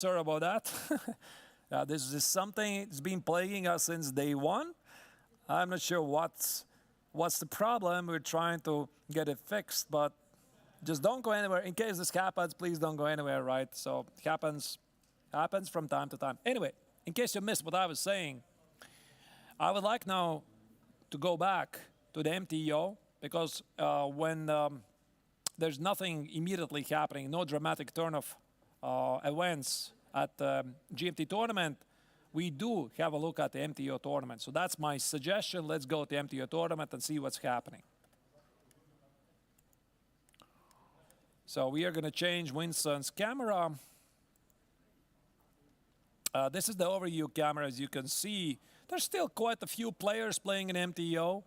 Sorry about that. This is something that's been plaguing us since day one. I'm not sure what's the problem. We're trying to get it fixed, but just don't go anywhere. In case this happens, please don't go anywhere, right? So it happens from time to time. Anyway, in case you missed what I was saying, I would like now to go back to the MTO because when there's nothing immediately happening, no dramatic turn of events at the GMT tournament, we do have a look at the MTO tournament. So that's my suggestion. Let's go to the MTO tournament and see what's happening. So we are going to change Winston's camera. This is the overview camera. As you can see, there's still quite a few players playing in MTO.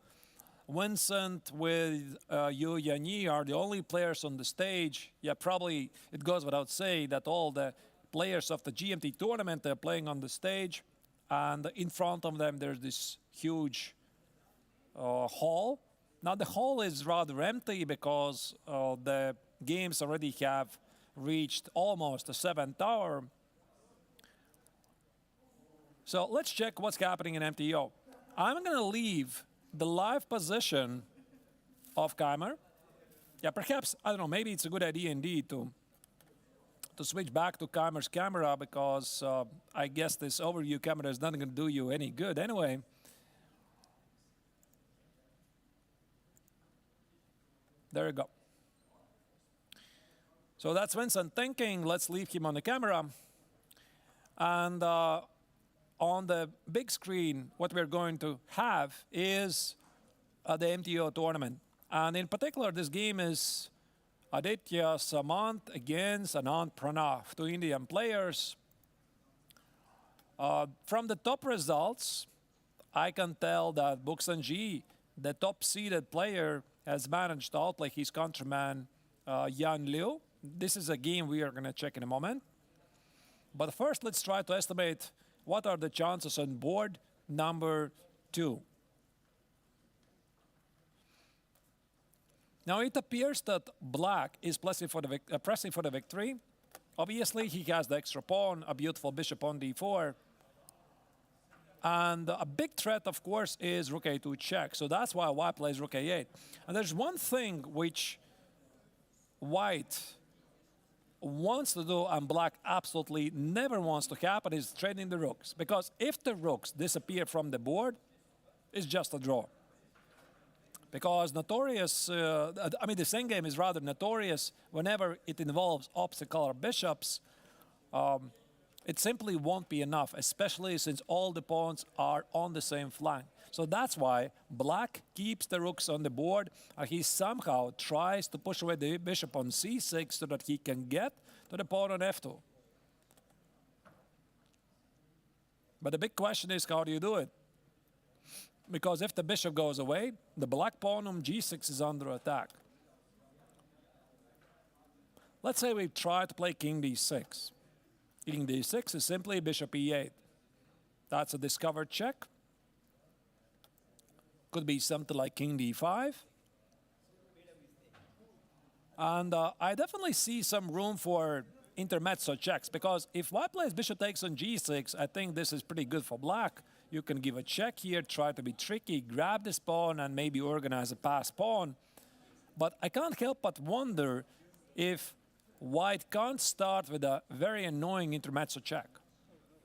Vincent with Yu Yanyi are the only players on the stage. Yeah, probably it goes without saying that all the players of the GMT tournament are playing on the stage. And in front of them, there's this huge hall. Now, the hall is rather empty because the games already have reached almost the 7th hour. So let's check what's happening in MTO. I'm going to leave the live position of Keimer. Yeah, perhaps, I don't know, maybe it's a good idea indeed to switch back to Keimer's camera because I guess this overview camera is not going to do you any good anyway. There you go. So that's Vincent thinking, let's leave him on the camera. And on the big screen, what we're going to have is the MTO tournament. And in particular, this game is Aditya Samant against Anand Pranav, two Indian players. From the top results, I can tell that Buksanji, the top-seeded player, has managed to outplay his countryman Yan Liu. This is a game we are going to check in a moment. But first, let's try to estimate what are the chances on board number 2. Now, it appears that Black is pressing for the victory. Obviously, he has the extra pawn, a beautiful bishop on d4. And a big threat, of course, is rook a2 check. So that's why White plays rook a8. And there's one thing which White wants to do and Black absolutely never wants to happen is trading the rooks. Because if the rooks disappear from the board, it's just a draw. Because notorious, the same game is rather notorious whenever it involves opposite color bishops. It simply won't be enough, especially since all the pawns are on the same flank. So that's why Black keeps the rooks on the board, and he somehow tries to push away the bishop on c6 so that he can get to the pawn on f2. But the big question is, how do you do it? Because if the bishop goes away, the black pawn on g6 is under attack. Let's say we try to play king d6. King d6 is simply bishop e8. That's a discovered check. Could be something like king d5. And I definitely see some room for intermezzo checks, because if White plays bishop takes on g6, I think this is pretty good for Black. You can give a check here, try to be tricky, grab this pawn, and maybe organize a pass pawn. But I can't help but wonder if White can't start with a very annoying intermezzo check,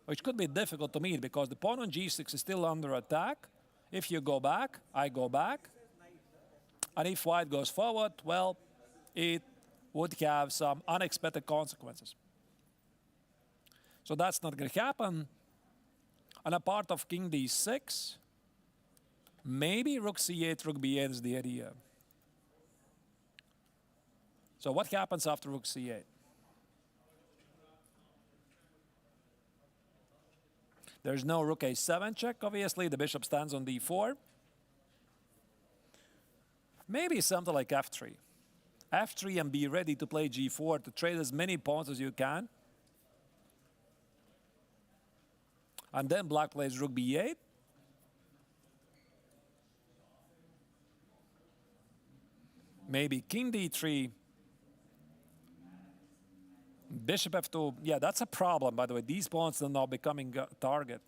which could be difficult to meet because the pawn on g6 is still under attack. If you go back, I go back. And if White goes forward, well, it would have some unexpected consequences. So that's not going to happen. And a part of king d6, maybe rook c8, rook b8 is the idea. So what happens after rook c8? There's no rook a7 check, obviously. The bishop stands on d4. Maybe something like f3. f3 and be ready to play g4 to trade as many pawns as you can. And then Black plays rook b8. Maybe king d3. Bishop f2, yeah, that's a problem, by the way. These pawns are now becoming a target.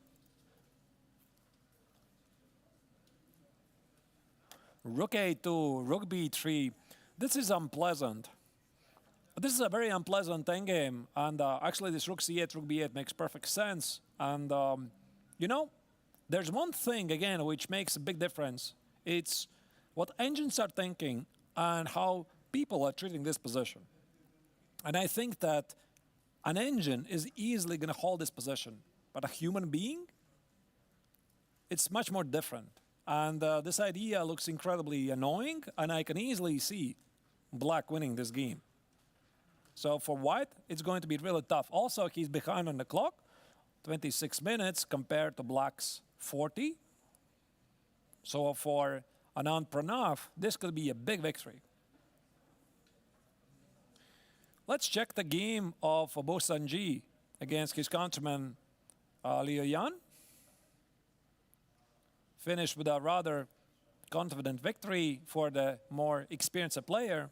Rook a2, rook b3. This is unpleasant. This is a very unpleasant endgame, and actually this rook c8, rook b8 makes perfect sense. And, you know, there's one thing, again, which makes a big difference. It's what engines are thinking and how people are treating this position. And I think that an engine is easily going to hold this position, but a human being, it's much more different. And this idea looks incredibly annoying, and I can easily see black winning this game. So for white, it's going to be really tough. Also, he's behind on the clock, 26 minutes compared to black's 40. So for Anand Pranav, this could be a big victory. Let's check the game of Bosanji against his countryman Liu Yan. Finished with a rather confident victory for the more experienced player.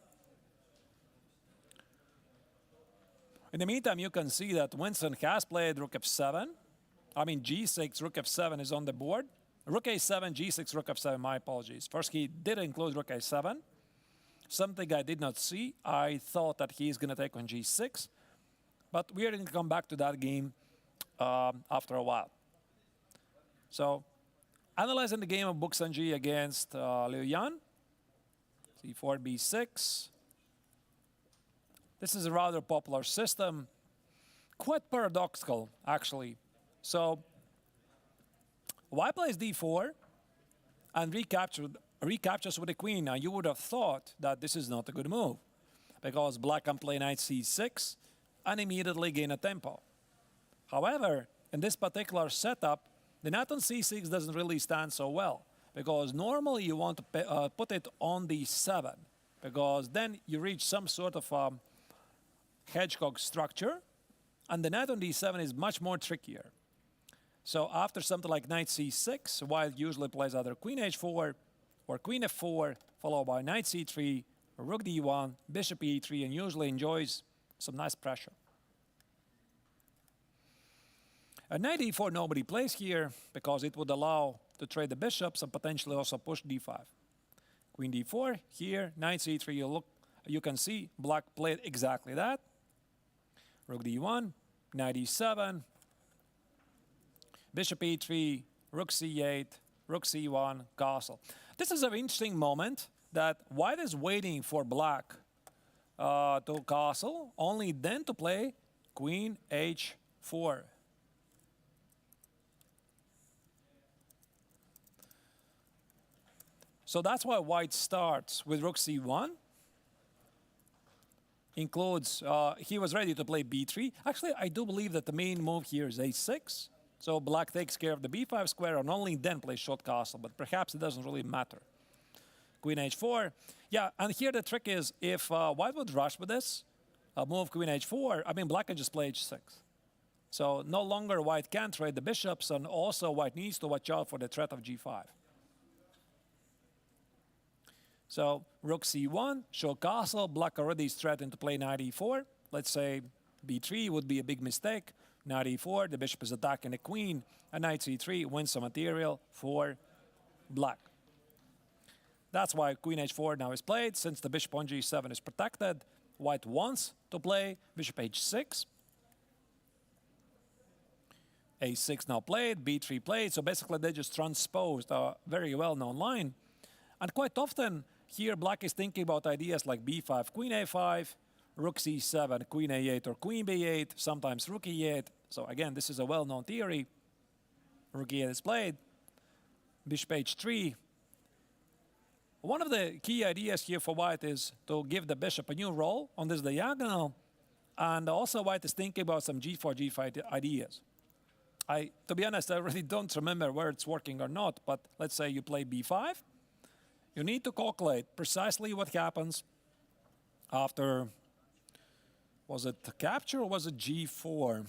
In the meantime, you can see that Winston has played rook f7. I mean, g6, rook f7 is on the board. Rook a7, g6, rook f7, my apologies. First, he did include rook a7. Something I did not see. I thought that he's going to take on g6. But we are going to come back to that game after a while. So, analyzing the game of Bosanji against Liu Yan. c4, b6. This is a rather popular system. Quite paradoxical, actually. So, white plays d4 and recaptures with the queen. Now, you would have thought that this is not a good move because black can play knight c6 and immediately gain a tempo. However, in this particular setup, the knight on c6 doesn't really stand so well because normally you want to put it on d7 because then you reach some sort of hedgehog structure, and the knight on d7 is much more trickier. So after something like knight c6, white usually plays either queen h4 or queen f4, followed by knight c3, rook d1, bishop e3, and usually enjoys some nice pressure. At knight e4, nobody plays here because it would allow to trade the bishops and potentially also push d5. Queen d4, here, knight c3, you can see black played exactly that. Rook d1, knight e7, bishop e3, rook c8, rook c1, castle. This is an interesting moment that white is waiting for black to castle, only then to play queen h4. So that's why white starts with rook c1. Includes, he was ready to play b3. Actually, I do believe that the main move here is a6. So black takes care of the b5 square and only then plays short castle, but perhaps it doesn't really matter. Queen h4. Yeah, and here the trick is if white would rush with this, move queen h4, I mean, black can just play h6. So no longer white can trade the bishops, and also white needs to watch out for the threat of g5. So rook c1, show castle, black already is threatened to play knight e4. Let's say b3 would be a big mistake. Knight e4, the bishop is attacking the queen, and knight c3 wins some material for black. That's why queen h4 now is played. Since the bishop on g7 is protected, white wants to play bishop h6. a6 now played, b3 played, so basically they just transposed a very well-known line. And quite often, here black is thinking about ideas like b5, queen a5, rook c7, queen a8, or queen b8, sometimes rook e8. So again, this is a well-known theory. Rook e8 is played. Bishop h3. One of the key ideas here for white is to give the bishop a new role on this diagonal. And also white is thinking about some g4, g5 ideas. To be honest, I really don't remember where it's working or not, but let's say you play b5. You need to calculate precisely what happens after, was it capture or was it g4?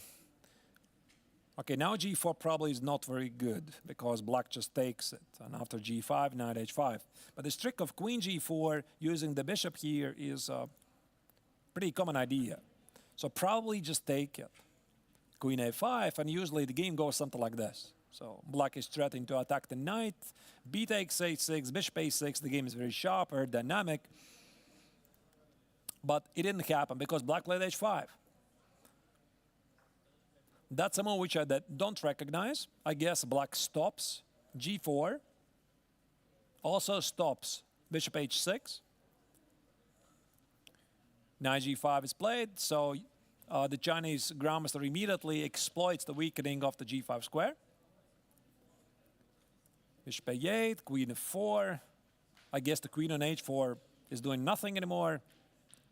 Okay, now g4 probably is not very good because black just takes it. And after g5, knight h5. But this trick of queen g4 using the bishop here is a pretty common idea. So probably just take it. Queen a5, and usually the game goes something like this. So black is threatening to attack the knight. B takes a6, bishop a6. The game is very sharp, very dynamic. But it didn't happen because black played h5. That's a move which I don't recognize. I guess black stops g4. Also stops bishop h6. Knight g5 is played, so the Chinese grandmaster immediately exploits the weakening of the g5 square. Bishop a8, queen f4. I guess the queen on h4 is doing nothing anymore.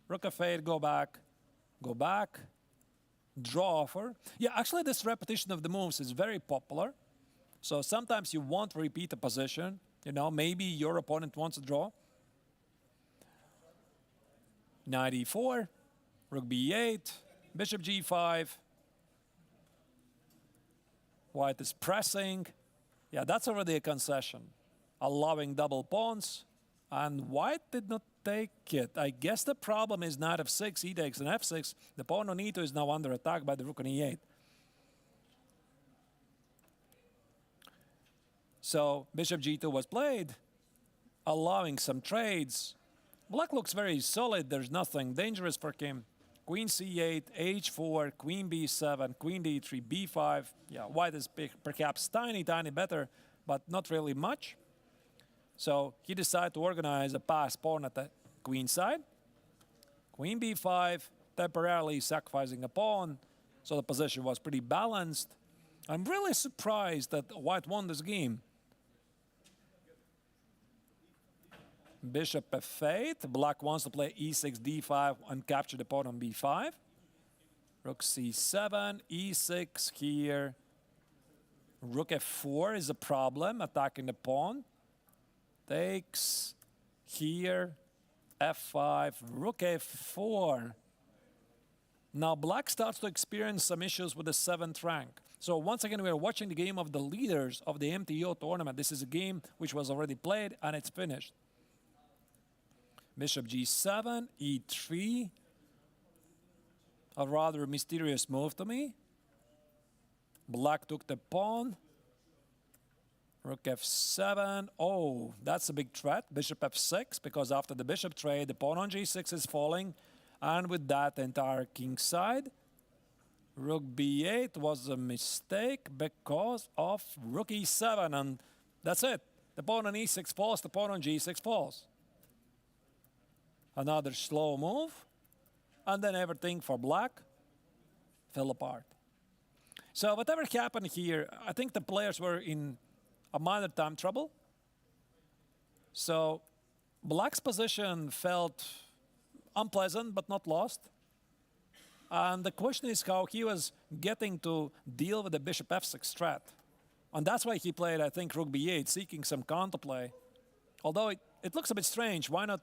Rook f8, go back, draw offer. Yeah, actually this repetition of the moves is very popular. So sometimes you want to repeat a position. You know, maybe your opponent wants to draw. Knight e4, rook b8, bishop g5. White is pressing. Yeah, that's already a concession. Allowing double pawns. And white did not take it. I guess the problem is knight f6, e takes an f6. The pawn on e2 is now under attack by the rook on e8. So bishop g2 was played, allowing some trades. Black looks very solid. There's nothing dangerous for him. Queen c8, h4, queen b7, queen d3, b5. Yeah, white is perhaps tiny better, but not really much. So he decided to organize a pass pawn at the queen side. Queen b5, temporarily sacrificing a pawn. So the position was pretty balanced. I'm really surprised that white won this game. Bishop f8. Black wants to play e6, d5 and capture the pawn on b5. Rook c7, e6 here. Rook f4 is a problem, attacking the pawn. Takes here, f5, rook f4. Now black starts to experience some issues with the 7th rank. So once again, we are watching the game of the leaders of the MTO tournament. This is a game which was already played and it's finished. Bishop g7, e3. A rather mysterious move to me. Black took the pawn. Rook f7. Oh, that's a big threat. Bishop f6, because after the bishop trade, the pawn on g6 is falling. And with that, the entire king side. Rook b8 was a mistake because of rook e7. And that's it. The pawn on e6 falls, the pawn on g6 falls. Another slow move. And then everything for black fell apart. So whatever happened here, I think the players were in a minor time trouble. So black's position felt unpleasant but not lost. And the question is how he was getting to deal with the bishop f6 strat. And that's why he played, I think, rook b8, seeking some counterplay. Although it looks a bit strange. Why not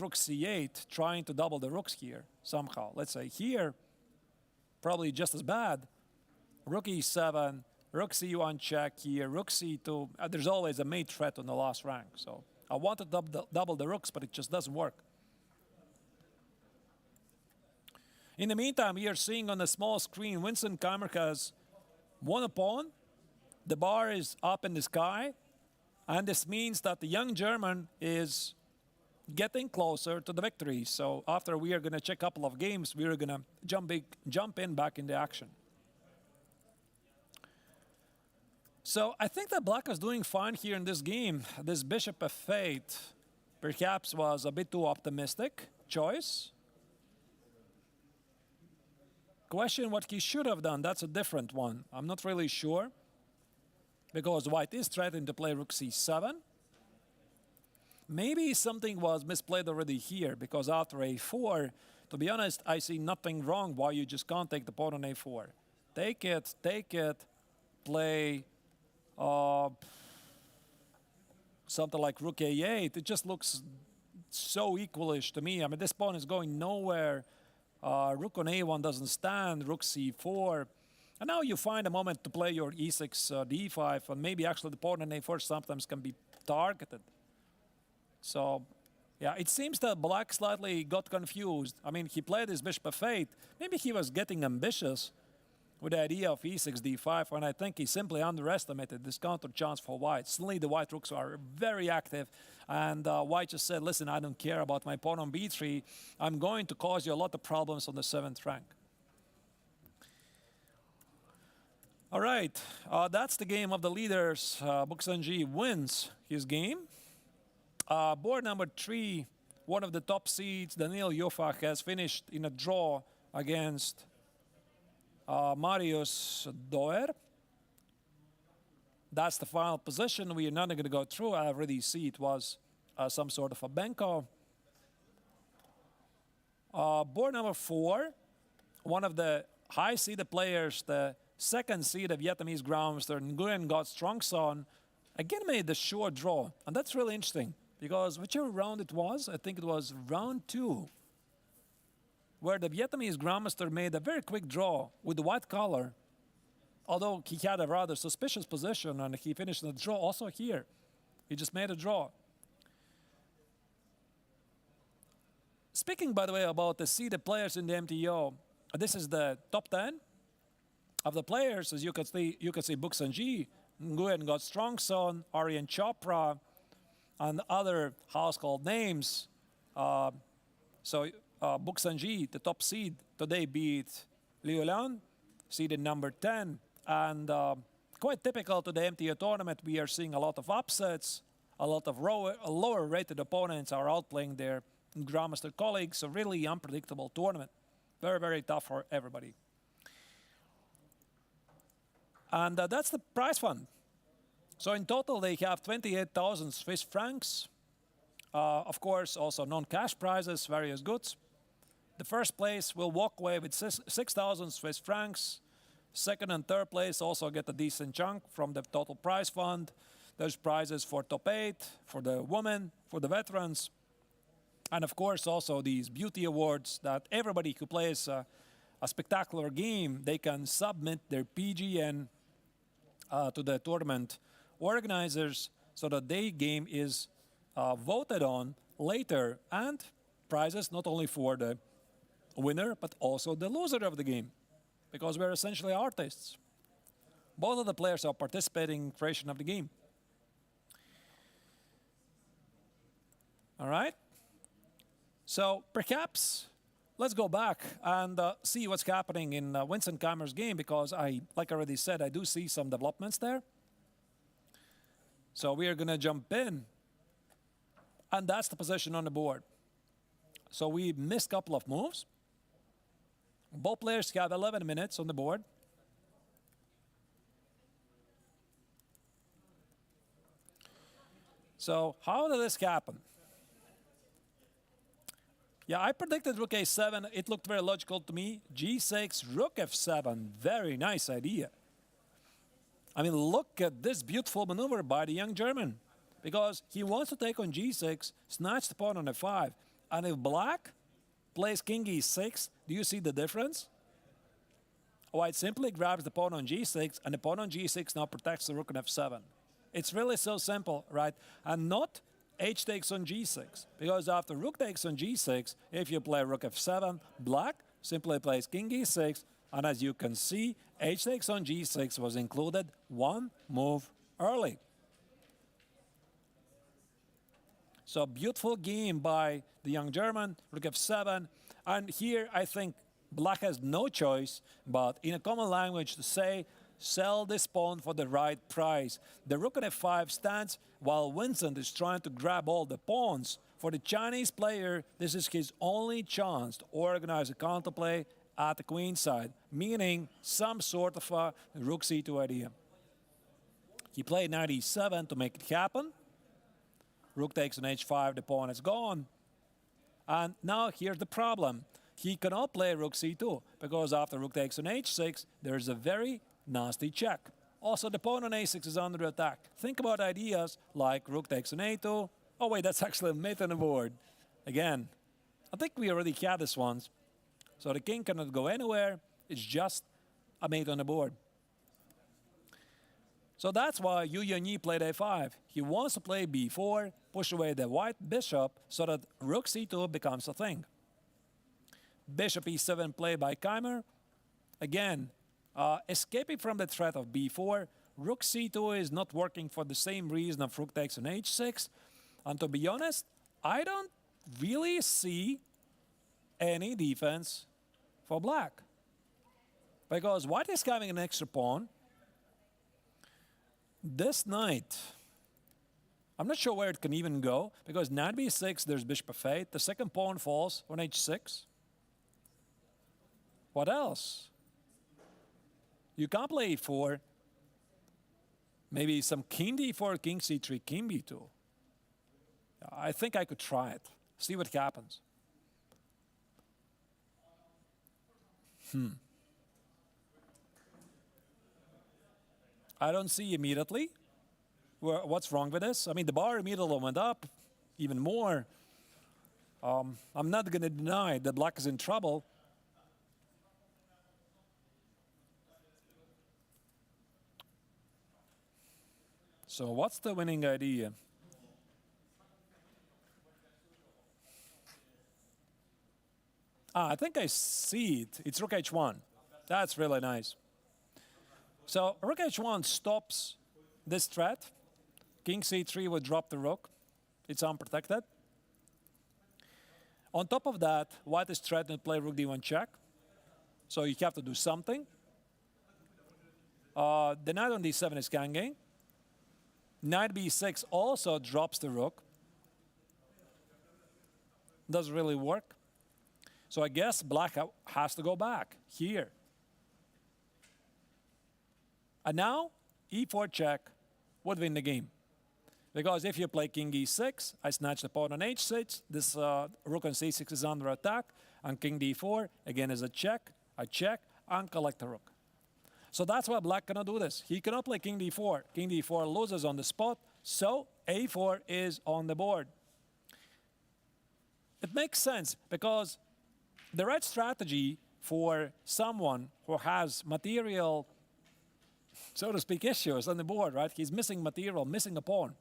rook c8, trying to double the rooks here somehow? Let's say here, probably just as bad. Rook e7, rook c1 check here, rook c2. There's always a mate threat on the last rank. So I want to double the rooks, but it just doesn't work. In the meantime, we are seeing on the small screen, Vincent Keimer has won a pawn. The bar is up in the sky. And this means that the young German is getting closer to the victory. So after we are going to check a couple of games, we are going to jump in back into action. So I think that black was doing fine here in this game. This bishop f8 perhaps was a bit too optimistic choice. Question what he should have done, that's a different one. I'm not really sure. Because white is threatening to play rook c7. Maybe something was misplayed already here, because after a4, to be honest, I see nothing wrong why you just can't take the pawn on a4. Take it, play something like rook a8. It just looks so equalish to me. I mean, this pawn is going nowhere. Rook on a1 doesn't stand, rook c4. And now you find a moment to play your e6, d5, and maybe actually the pawn on a4 sometimes can be targeted. So Yeah, it seems that black slightly got confused. I mean, he played his bishop f8. Maybe he was getting ambitious with the idea of e6, d5, and I think he simply underestimated this counter chance for white. Suddenly the white rooks are very active, and white just said, listen, I don't care about my pawn on b3. I'm going to cause you a lot of problems on the 7th rank. All right, that's the game of the leaders. Buksanji wins his game. Board number 3, one of the top seeds, Daniil Yofak, has finished in a draw against Marius Doer. That's the final position. We are not going to go through. I already see it was some sort of a Benko. Board number 4, one of the high-seeded players, the second seed of Vietnamese Grandmaster Nguyen got Strongson, again made the short draw. And that's really interesting because whichever round it was, I think it was round 2, where the Vietnamese Grandmaster made a very quick draw with the white color, although he had a rather suspicious position and he finished the draw also here. He just made a draw. Speaking, by the way, about the seeded players in the MTO, this is the top 10 of the players. As you can see Buksanji, Nguyen got Strongson, Aryan Chopra, and other household names. Buksanji, the top seed, today beat Liu Lian, seeded number 10. And quite typical to the MTO tournament, we are seeing a lot of upsets. A lot of lower-rated opponents are outplaying their Grandmaster colleagues. So really unpredictable tournament. Very, very tough for everybody. And that's the prize fund. So in total, they have 28,000 Swiss francs. Of course, also non-cash prizes, various goods. The first place will walk away with 6,000 Swiss francs. Second and third place also get a decent chunk from the total prize fund. There's prizes for top 8, for the women, for the veterans. And of course, also these beauty awards that everybody who plays a spectacular game, they can submit their PGN to the tournament organizers so that their game is voted on later, and prizes not only for the winner, but also the loser of the game, because we're essentially artists. Both of the players are participating in creation of the game. All right? So perhaps let's go back and see what's happening in Vincent Kammer's game, because like I already said, I do see some developments there. So we are going to jump in, and that's the position on the board. So we missed a couple of moves. Both players have 11 minutes on the board. So how did this happen? Yeah, I predicted rook a7. It looked very logical to me. g6, rook f7. Very nice idea. I mean, look at this beautiful maneuver by the young German, because he wants to take on g6, snatch the pawn on f5. And if black plays king e6, do you see the difference? White simply grabs the pawn on g6, and the pawn on g6 now protects the rook on f7. It's really so simple, right? And not h takes on g6, because after rook takes on g6, if you play rook f7, black simply plays king e6, and as you can see, h takes on g6 was included one move early. So beautiful game by the young German, rook f7. And here I think black has no choice but, in a common language, to say, sell this pawn for the right price. The rook at f5 stands while Vincent is trying to grab all the pawns. For the Chinese player, this is his only chance to organize a counterplay at the queen side, meaning some sort of a rook c2 idea. He played knight e7 to make it happen. Rook takes on h5, the pawn is gone. And now here's the problem. He cannot play rook c2, because after rook takes on h6, there's a very nasty check. Also, the pawn on a6 is under attack. Think about ideas like rook takes on a2. Oh wait, that's actually a mate on the board. Again, I think we already had this once. So the king cannot go anywhere. It's just a mate on the board. So that's why Yu Yanyi played a5. He wants to play b4, push away the white bishop so that rook c2 becomes a thing. Bishop e7 played by Keimer. Again, escaping from the threat of b4. Rook c2 is not working for the same reason of rook takes on h6. And to be honest, I don't really see any defense for black. Because white is having an extra pawn. This knight, I'm not sure where it can even go, because knight b6, there's bishop f8. The second pawn falls on h6. What else? You can't play e4. Maybe some king d4, king c3, king b2. I think I could try it. See what happens. I don't see immediately what's wrong with this. I mean, the bar immediately went up even more. I'm not going to deny that black is in trouble. So what's the winning idea? I think I see it. It's rook h1. That's really nice. So rook h1 stops this threat. King c3 would drop the rook. It's unprotected. On top of that, white is threatening to play rook d1 check. So you have to do something. The knight on d7 is ganging. Knight b6 also drops the rook. Doesn't really work. So I guess black has to go back here. And now, e4 check would win the game. Because if you play king e6, I snatch the pawn on h6. This rook on c6 is under attack. And king d4, again, is a check. I check and collect the rook. So that's why black cannot do this. He cannot play king d4. King d4 loses on the spot. So a4 is on the board. It makes sense because the right strategy for someone who has material, so to speak, issues on the board, right? He's missing material, missing a pawn.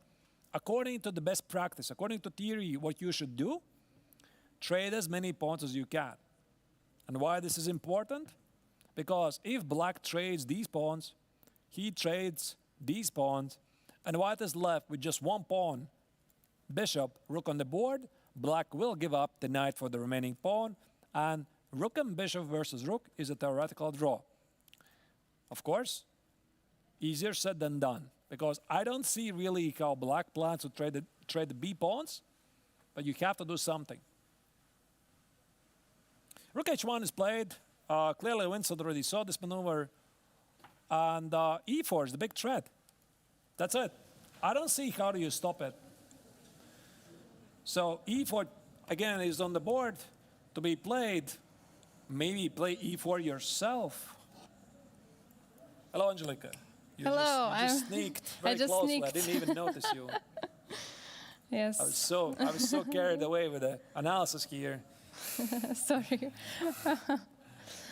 According to the best practice, according to theory, what you should do, trade as many pawns as you can. And why this is important? Because if black trades these pawns, he trades these pawns, and white is left with just one pawn, bishop, rook on the board, black will give up the knight for the remaining pawn, and rook and bishop versus rook is a theoretical draw. Of course, easier said than done, because I don't see really how black plans to trade the b pawns, but you have to do something. Rook h1 is played. Clearly Winston already saw this maneuver. And e4 is the big threat. That's it. I don't see how do you stop it. So e4, again, is on the board to be played. Maybe play e4 yourself. Hello, Angelica. Hello. You just sneaked very closely. I didn't even notice you. Yes. I was so carried away with the analysis here. Sorry.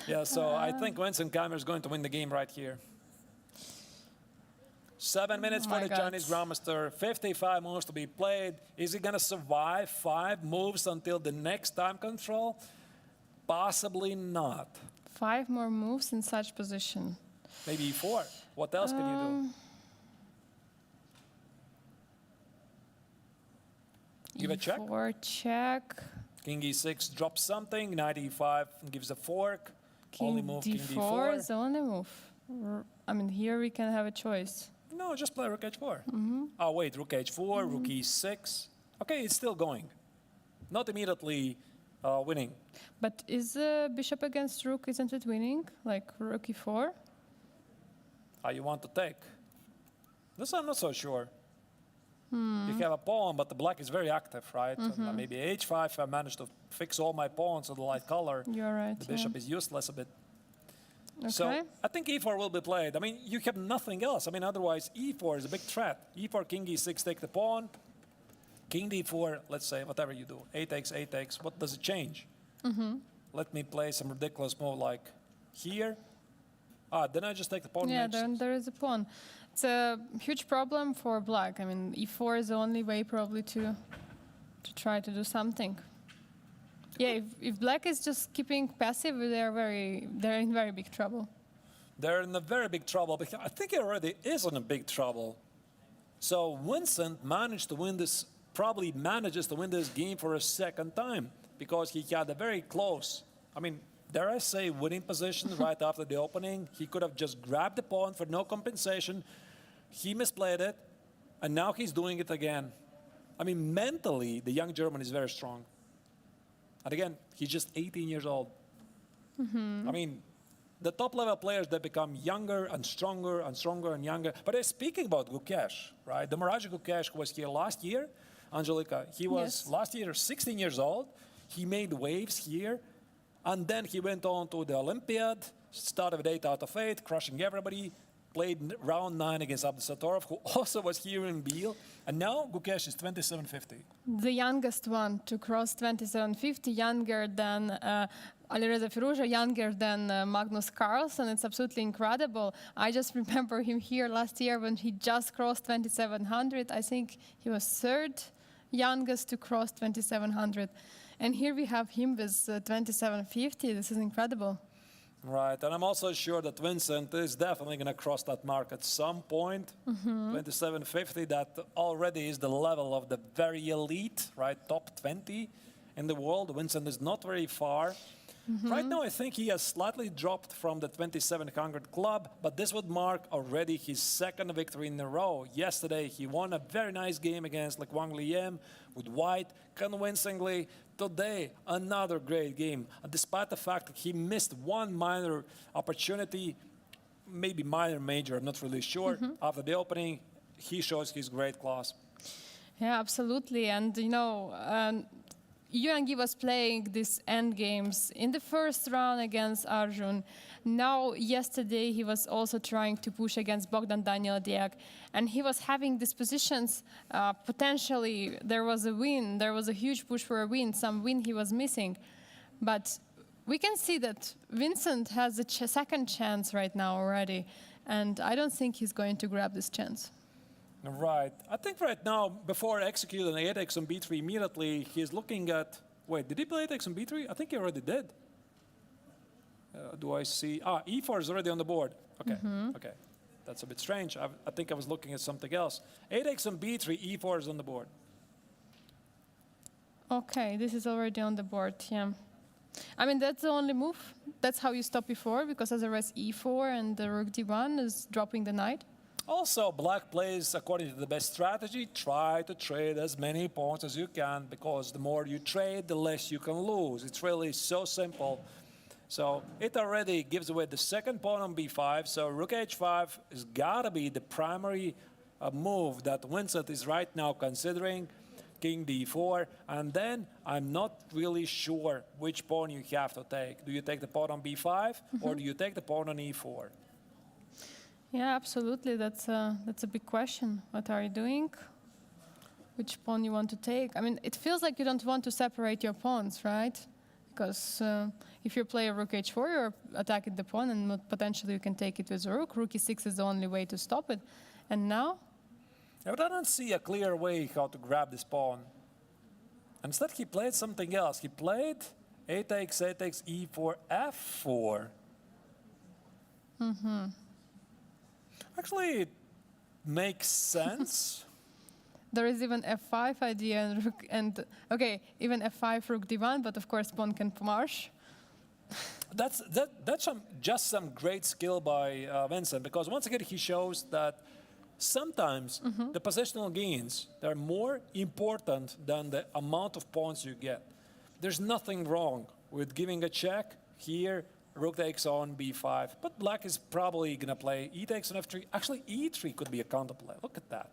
Yeah, so I think Winston Keimer is going to win the game right here. 7 minutes for the Chinese Grandmaster, 55 moves to be played. Is he going to survive 5 moves until the next time control? Possibly not. 5 more moves in such position. Maybe 4. What else can you do? Give a check. E4 check. King e6 drops something. Knight e5 gives a fork. Only move King king d4 d4. is the only move. I mean, here we can have a choice. No, just play rook h4. Oh, wait, rook h4, rook e6. Okay, it's still going. Not immediately winning. But is bishop against rook, isn't it winning? Like rook e4? You want to take? This I'm not so sure. You have a pawn, but the black is very active, right? And maybe h5, I managed to fix all my pawns to the light color. You're right. The bishop is useless a bit. Okay. So I think e4 will be played. I mean, you have nothing else. I mean, otherwise e4 is a big threat. e4, king e6, take the pawn. King d4, let's say, whatever you do. A takes, what does it change? Let me play some ridiculous move like here. Then I just take the pawn. Yeah, on then h6. there is a pawn. It's a huge problem for black. I mean, e4 is the only way probably to try to do something. Yeah, if black is just keeping passive, they're in very big trouble. They're in a very big trouble because I think he already is in a big trouble. So Vincent managed to win this, probably manages to win this game for a second time because he had a very close, I mean, dare I say, winning position right after the opening. He could have just grabbed the pawn for no compensation. He misplayed it, and now he's doing it again. I mean, mentally, the young German is very strong. And again, he's just 18 years old. I mean, the top-level players, they become younger and stronger and stronger and younger. But speaking about Gukesh, right? The Mirage Gukesh who was here last year, Angelika, he was last year 16 years old. He made waves here. And then he went on to the Olympiad, started with 8 out of 8, crushing everybody. Played round 9 against Abdusatorov, who also was here in Biel. And now Gukesh is 2750. The youngest one to cross 2750, younger than Alireza Firouzja, younger than Magnus Carlsen. It's absolutely incredible. I just remember him here last year when he just crossed 2700. I think he was third youngest to cross 2700. And here we have him with 2750. This is incredible. Right, and I'm also sure that Vincent is definitely going to cross that mark at some point. 2750, that already is the level of the very elite, right, top 20 in the world. Vincent is not very far. Right now, I think he has slightly dropped from the 2700 club, but this would mark already his second victory in a row. Yesterday, he won a very nice game against Wang Liem with white, convincingly. Today, another great game. And despite the fact that he missed one minor opportunity, maybe minor, major, I'm not really sure, after the opening, he shows his great class. Yeah, absolutely. And, you know, Yuangi was playing these end games in the first round against Arjun. Now, yesterday, he was also trying to push against Bogdan Daniel-Diak, and he was having these positions. Potentially, there was a win. There was a huge push for a win, some win he was missing. But we can see that Vincent has a second chance right now already, and I don't think he's going to grab this chance. Right. I think right now, before executing 8x on b3 immediately, he's looking at... Wait, did he play 8x on b3? I think he already did. Do I see... e4 is already on the board. Okay, okay. That's a bit strange. I think I was looking at something else. 8x on b3, e4 is on the board. Okay, this is already on the board, yeah. I mean, that's the only move. That's how you stop e4, because otherwise e4 and the rook d1 is dropping the knight. Also, black plays according to the best strategy. Try to trade as many pawns as you can, because the more you trade, the less you can lose. It's really so simple. So it already gives away the second pawn on b5. So rook h5 has got to be the primary move that Vincent is right now considering. King d4, and then I'm not really sure which pawn you have to take. Do you take the pawn on b5 or do you take the pawn on e4? Yeah, absolutely. That's a big question. What are you doing? Which pawn you want to take? I mean, it feels like you don't want to separate your pawns, right? Because if you play a rook h4, you're attacking the pawn, and potentially you can take it with a rook. Rook e6 is the only way to stop it. And now? But I don't see a clear way how to grab this pawn. Instead, he played something else. He played 8x, 8x, e4, f4. Actually, it makes sense. There is even f5 idea and rook, and okay, even f5 rook d1, but of course pawn can march. That's just some great skill by Vincent, because once again he shows that sometimes the positional gains, they're more important than the amount of pawns you get. There's nothing wrong with giving a check here. Rook takes on b5, but black is probably going to play e takes on f3. Actually, e3 could be a counterplay. Look at that.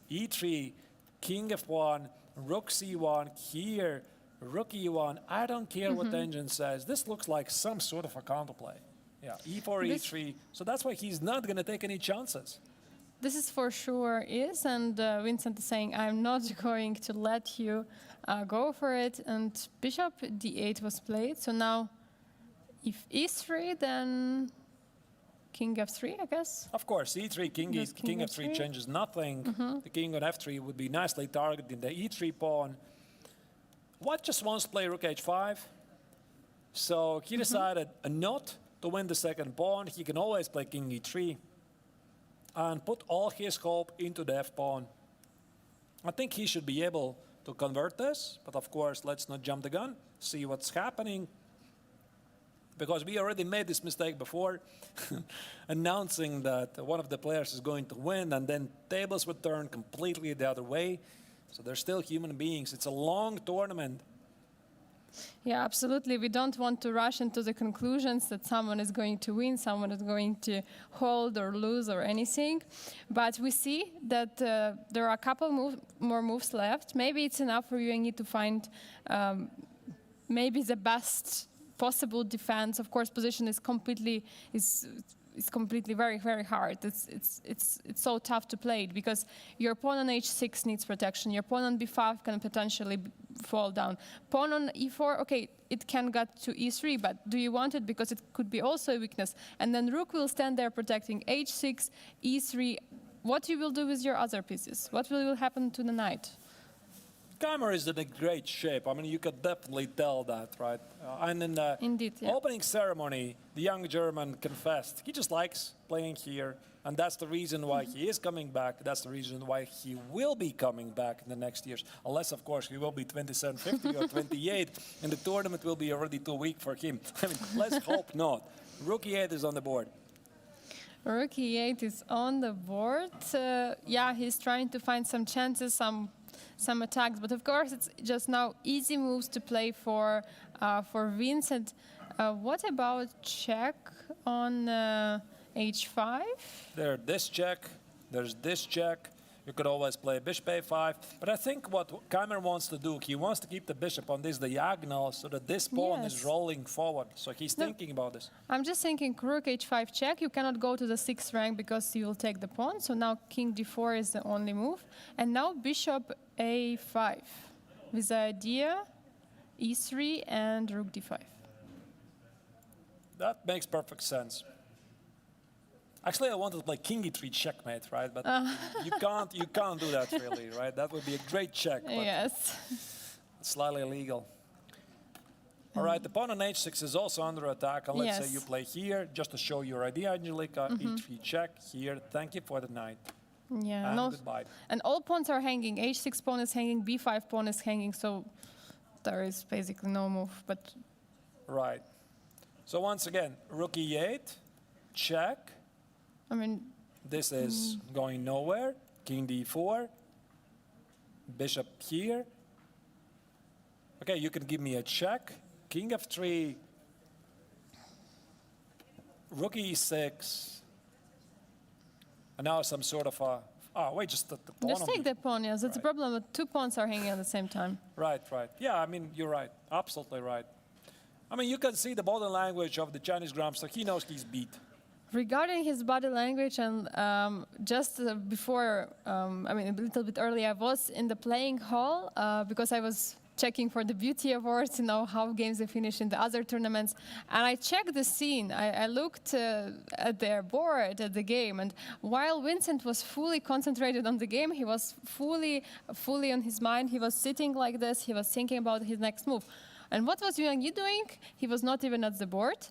e3, king f1, rook c1, here, rook e1. I don't care what the engine says. This looks like some sort of a counterplay. Yeah, e4, e3. So that's why he's not going to take any chances. This is for sure is, and Vincent is saying, I'm not going to let you go for it. And bishop d8 was played, so now if e3, then king f3, I guess. Of course, e3, Does king f3 changes nothing. The king on f3 would be nicely targeting the e3 pawn. White just wants to play rook h5. So he decided not to win the second pawn. He can always play king e3 and put all his hope into the f pawn. I think he should be able to convert this, but of course, let's not jump the gun, see what's happening. Because we already made this mistake before, announcing that one of the players is going to win, and then tables would turn completely the other way. So they're still human beings. It's a long tournament. Yeah, absolutely. We don't want to rush into the conclusions that someone is going to win, someone is going to hold or lose or anything. But we see that there are a couple more moves left. Maybe it's enough for you and need to find maybe the best possible defense. Of course, position is completely very, very hard. It's so tough to play it because your pawn on h6 needs protection. Your pawn on b5 can potentially fall down. Pawn on e4, okay, it can get to e3, but do you want it? Because it could be also a weakness. And then rook will stand there protecting h6, e3. What you will do with your other pieces? What will happen to the knight? Keimer is in a great shape. I mean, you could definitely tell that, right? And in the Indeed, yeah. opening ceremony, the young German confessed he just likes playing here, and that's the reason why he is coming back. That's the reason why he will be coming back in the next years, unless, of course, he will be 27, 50, or 28, and the tournament will be already too weak for him. I mean, let's hope not. Rook e8 is on the board. Rook e8 is on the board. Yeah, he's trying to find some chances, some attacks, but of course it's just now easy moves to play for Vincent. What about check on h5? There's this check. You could always play bishop a5. But I think what Keimer wants to do, he wants to keep the bishop on this diagonal so that this pawn is rolling forward. So he's thinking about this. I'm just thinking rook h5 check. You cannot go to the 6th rank because you will take the pawn. So now king d4 is the only move. And now bishop a5 with the idea e3 and rook d5. That makes perfect sense. Actually, I wanted to play king e3 checkmate, right? But you can't do that really, right? That would be a great check, but yes, slightly illegal. All right, the pawn on h6 is also under attack. And let's say you play here, just to show your idea, Angelika, e3 check here. Thank you for the knight. Yeah, and goodbye. And all pawns are hanging. h6 pawn is hanging, b5 pawn is hanging, so there is basically no move. But right. So once again, rook e8, check. I mean, this is going nowhere. King d4, bishop here. Okay, you can give me a check. King f3, rook e6, and now some sort of a. Oh wait, just the pawn. Just take the pawn. Yes, that's the problem. That two pawns are hanging at the same time. Right, right. Yeah, I mean you're right. Absolutely right. I mean you can see the body language of the Chinese grandmaster. He knows he's beat. Regarding his body language, and just before, I mean, a little bit early, I was in the playing hall because I was checking for the beauty awards, you know, how games they finish in the other tournaments. And I checked the scene. I looked at their board, at the game, and while Vincent was fully concentrated on the game, he was fully on his mind. He was sitting like this. He was thinking about his next move. And what was Yuan Yi doing? He was not even at the board.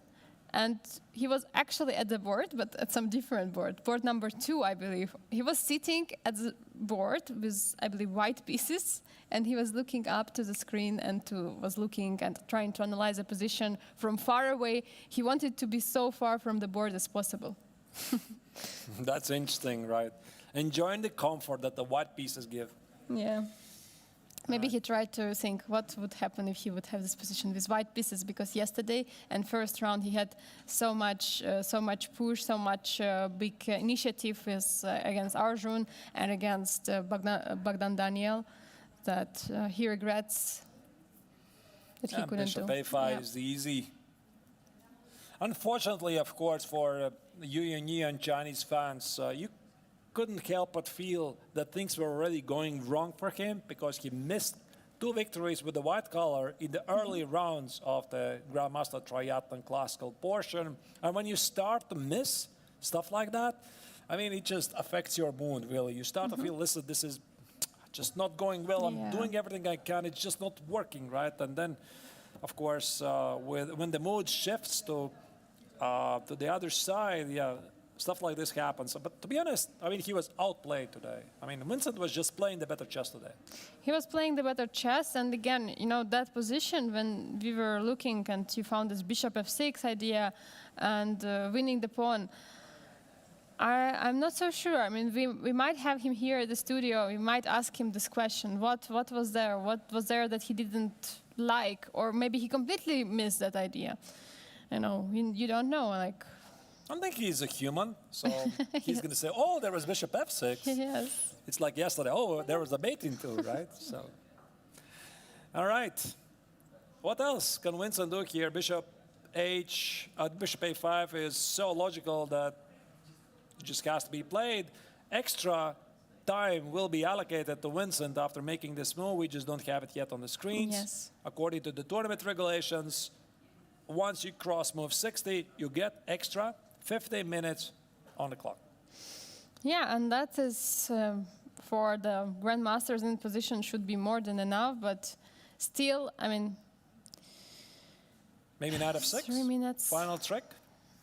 And he was actually at the board, but at some different board. Board number 2, I believe. He was sitting at the board with, I believe, white pieces, and he was looking up to the screen and was looking and trying to analyze the position from far away. He wanted to be so far from the board as possible. That's interesting, right? Enjoying the comfort that the white pieces give. Yeah. Maybe he tried to think what would happen if he would have this position with white pieces, because yesterday and first round he had so much push, so much big initiative against Arjun and against Bogdan Daniel that he regrets that he couldn't Bishop do. a5 is easy. Unfortunately, of course, for Yuan Yi and Chinese fans, you couldn't help but feel that things were already going wrong for him because he missed 2 victories with the white color in the early rounds of the Grandmaster Triathlon Classical portion. And when you start to miss stuff like that, I mean, it just affects your mood, really. You start to feel, listen, this is just not going well. I'm doing everything I can. It's just not working, right? And then, of course, when the mood shifts to the other side, stuff like this happens. But to be honest, I mean, he was outplayed today. I mean, Vincent was just playing the better chess today. He was playing the better chess, and again, that position when we were looking and you found this bishop f6 idea and winning the pawn. I'm not so sure. I mean, we might have him here at the studio. We might ask him this question: what was there? What was there that he didn't like, or maybe he completely missed that idea? You don't know. Like, I think he's a human, so he's going to say, "Oh, there was bishop f6." Yes. It's like yesterday. Oh, there was a mating too, right? So, all right. What else can Vincent do here? Bishop a5 is so logical that it just has to be played. Extra time will be allocated to Vincent after making this move. We just don't have it yet on the screens. Yes. According to the tournament regulations, once you cross move 60, you get extra 15 minutes on the clock. Yeah, and that is for the grandmasters in position should be more than enough, but still, I mean, maybe knight f6. 3 minutes. Final trick.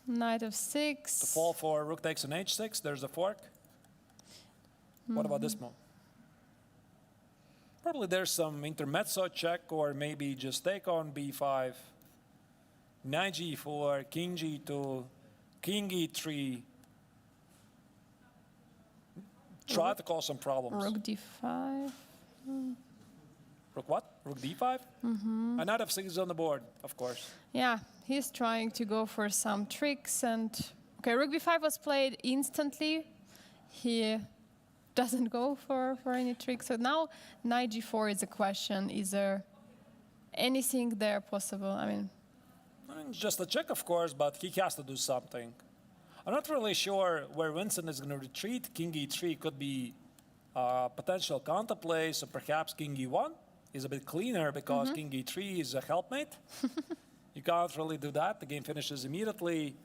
Knight f6. The fall for rook takes on h6. There's a fork. What about this move? Probably there's some intermezzo check, or maybe just take on b5, knight g4, king g2, king e3. Try to cause some problems. Rook d5. Rook what? Rook d5? Mm-hmm. And knight f6 is on the board, of course. Yeah, he's trying to go for some tricks. And okay, rook b5 was played instantly. He doesn't go for any tricks. So now knight g4 is a question. Is there anything there possible? I mean, just a check, of course, but he has to do something. I'm not really sure where Vincent is going to retreat. King e3 could be potential counterplay, so perhaps king e1 is a bit cleaner because king e3 is a helpmate. You can't really do that. The game finishes immediately.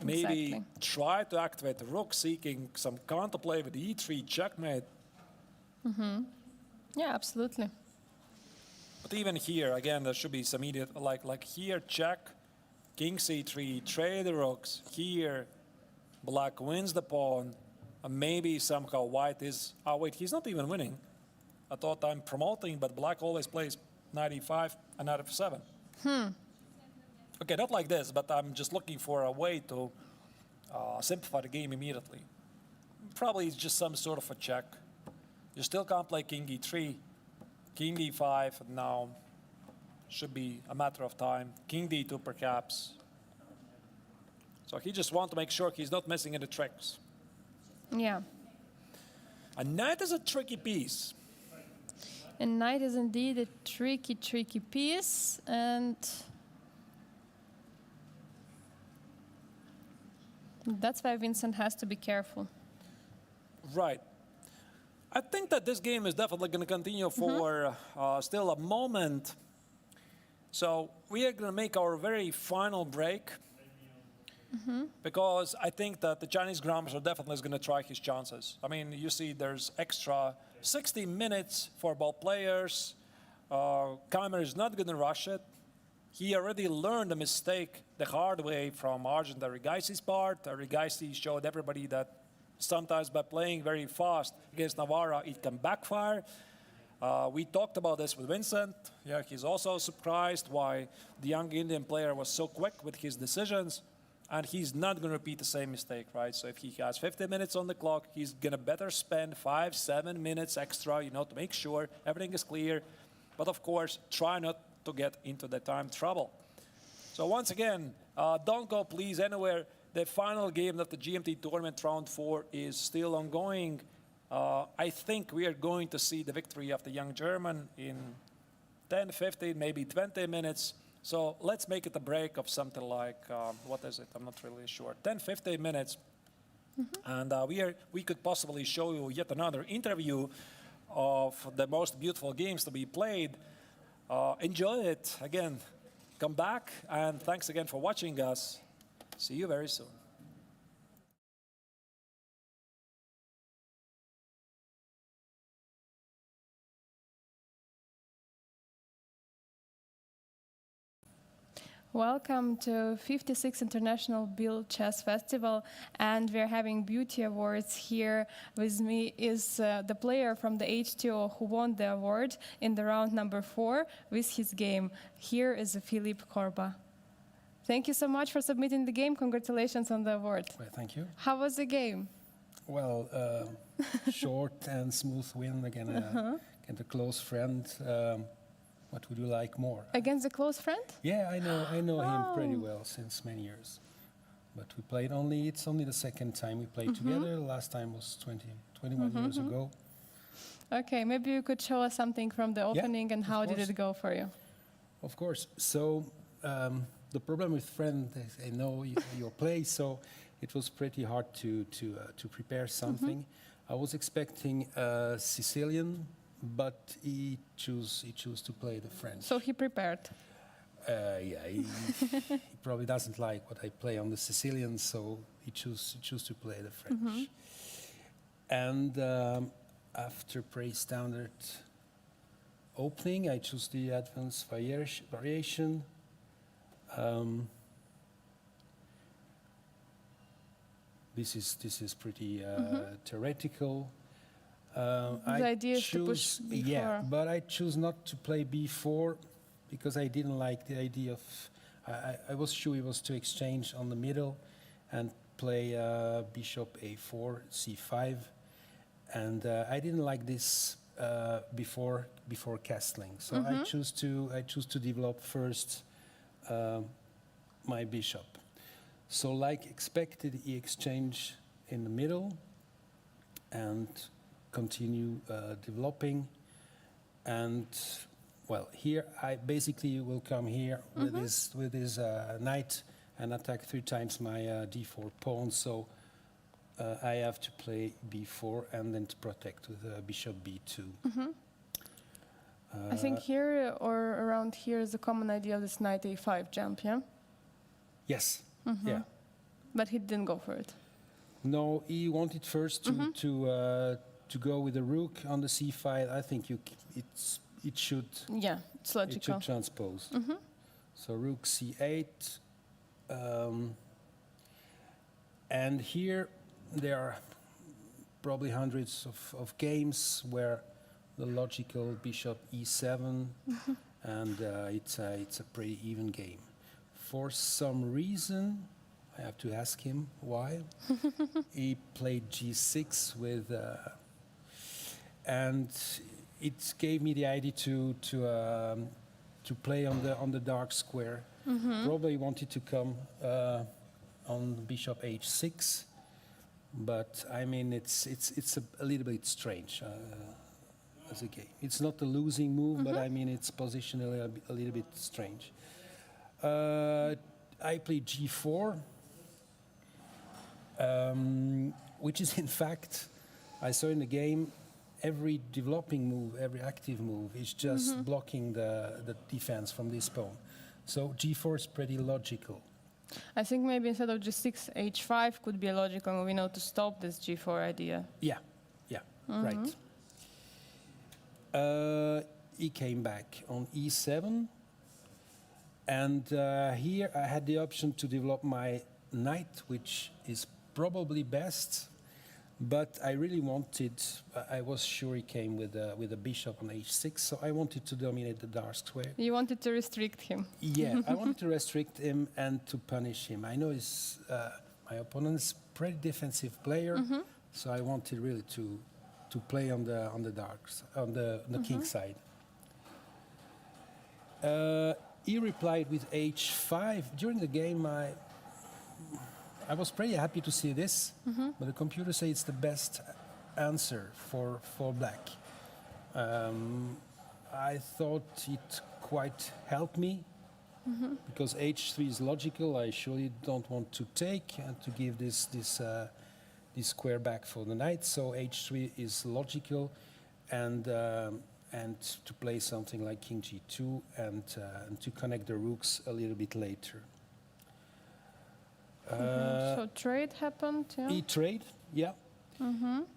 Maybe try to activate the rook, seeking some counterplay with the e3 checkmate. Yeah, absolutely. But even here, again, there should be some immediate, like here, check, king c3, trade the rooks. Here, black wins the pawn. And maybe somehow white is, oh wait, he's not even winning. I thought I'm promoting, but black always plays knight e5 and knight f7. Okay, not like this, but I'm just looking for a way to simplify the game immediately. Probably it's just some sort of a check. You still can't play king e3, king d5, and now should be a matter of time. King d2 perhaps. So he just wants to make sure he's not missing any tricks. Yeah. And knight is a tricky piece. And knight is indeed a tricky piece. And that's why Vincent has to be careful. Right. I think that this game is definitely going to continue for still a moment. So we are going to make our very final break because I think that the Chinese grandmaster definitely is going to try his chances. I mean, you see there's extra 60 minutes for both players. Keimer is not going to rush it. He already learned a mistake the hard way from Argent Arigaisi's part. Arigaisi showed everybody that sometimes by playing very fast against Navarra, it can backfire. We talked about this with Vincent. Yeah, he's also surprised why the young Indian player was so quick with his decisions. And he's not going to repeat the same mistake, right? So if he has 50 minutes on the clock, he's going to better spend 5-7 minutes extra, to make sure everything is clear. But of course, try not to get into the time trouble. So once again, don't go please anywhere. The final game of the GMT tournament round 4 is still ongoing. I think we are going to see the victory of the young German in 10, 15, maybe 20 minutes. So let's make it a break of something like, what is it? I'm not really sure. 10, 15 minutes. And we could possibly show you yet another interview of the most beautiful games to be played. Enjoy it. Again, come back. And thanks again for watching us. See you very soon. Welcome to 56th International Biel Chess Festival, and we're having beauty awards here. With me is the player from the H2O who won the award in the round number 4 with his game. Here is Philippe Korba. Thank you so much for submitting the game. Congratulations on the award. Well, thank you. How was the game? Well, short and smooth win against a close friend. What would you like more? Against a close friend? Yeah, I know him pretty Oh. well since many years. But we played it's only the second time we played together. The last time was 21 years ago. Okay, maybe you could show us something from the opening and of how did course. it go for you? Of course. So the problem with friend is they know your play, so it was pretty hard to prepare something. I was expecting Sicilian, but he chose to play the French. So he prepared. Yeah, he probably doesn't like what I play on the Sicilian, so he chose to play the French. And after pre-standard opening, I chose the advanced variation. This is pretty theoretical. The idea is to push Yeah, B4. but I choose not to play b4 because I didn't like the idea of. I was sure it was to exchange on the middle and play bishop a4, c5, and I didn't like this before castling. So I choose to develop first my bishop. So like expected, he exchange in the middle and continue developing. And well, here I basically will come here with his knight and attack 3 times my d4 pawn. So I have to play b4 and then to protect with bishop b2. I think here or around here is a common idea of this knight a5 jump, yeah? Yes. Yeah. But he didn't go for it. No, he wanted first to go with the rook on the c5. I think it should Yeah, it's logical. transpose. So rook c8, and here there are probably hundreds of games where the logical bishop e7, and it's a pretty even game. For some reason, I have to ask him why. He played g6 with, and it gave me the idea to play on the dark square. Probably wanted to come on bishop h6, but I mean it's a little bit strange as a game. It's not a losing move, but I mean it's positionally a little bit strange. I played g4, which is in fact, I saw in the game, every developing move, every active move is just blocking the defense from this pawn. So g4 is pretty logical. I think maybe instead of g6, h5 could be a logical move, to stop this g4 idea. Yeah, right. He came back on e7. And here I had the option to develop my knight, which is probably best. But I really wanted, I was sure he came with a bishop on h6, so I wanted to dominate the dark square. You wanted to restrict him. Yeah, I wanted to restrict him and to punish him. I know my opponent's pretty defensive player, so I wanted really to play on the king side. He replied with h5. During the game, I was pretty happy to see this, but the computer says it's the best answer for black. I thought it quite helped me, because h3 is logical. I surely don't want to take and to give this square back for the knight, so h3 is logical, and to play something like king g2 and to connect the rooks a little bit later. So trade happened, yeah? He trade, yeah.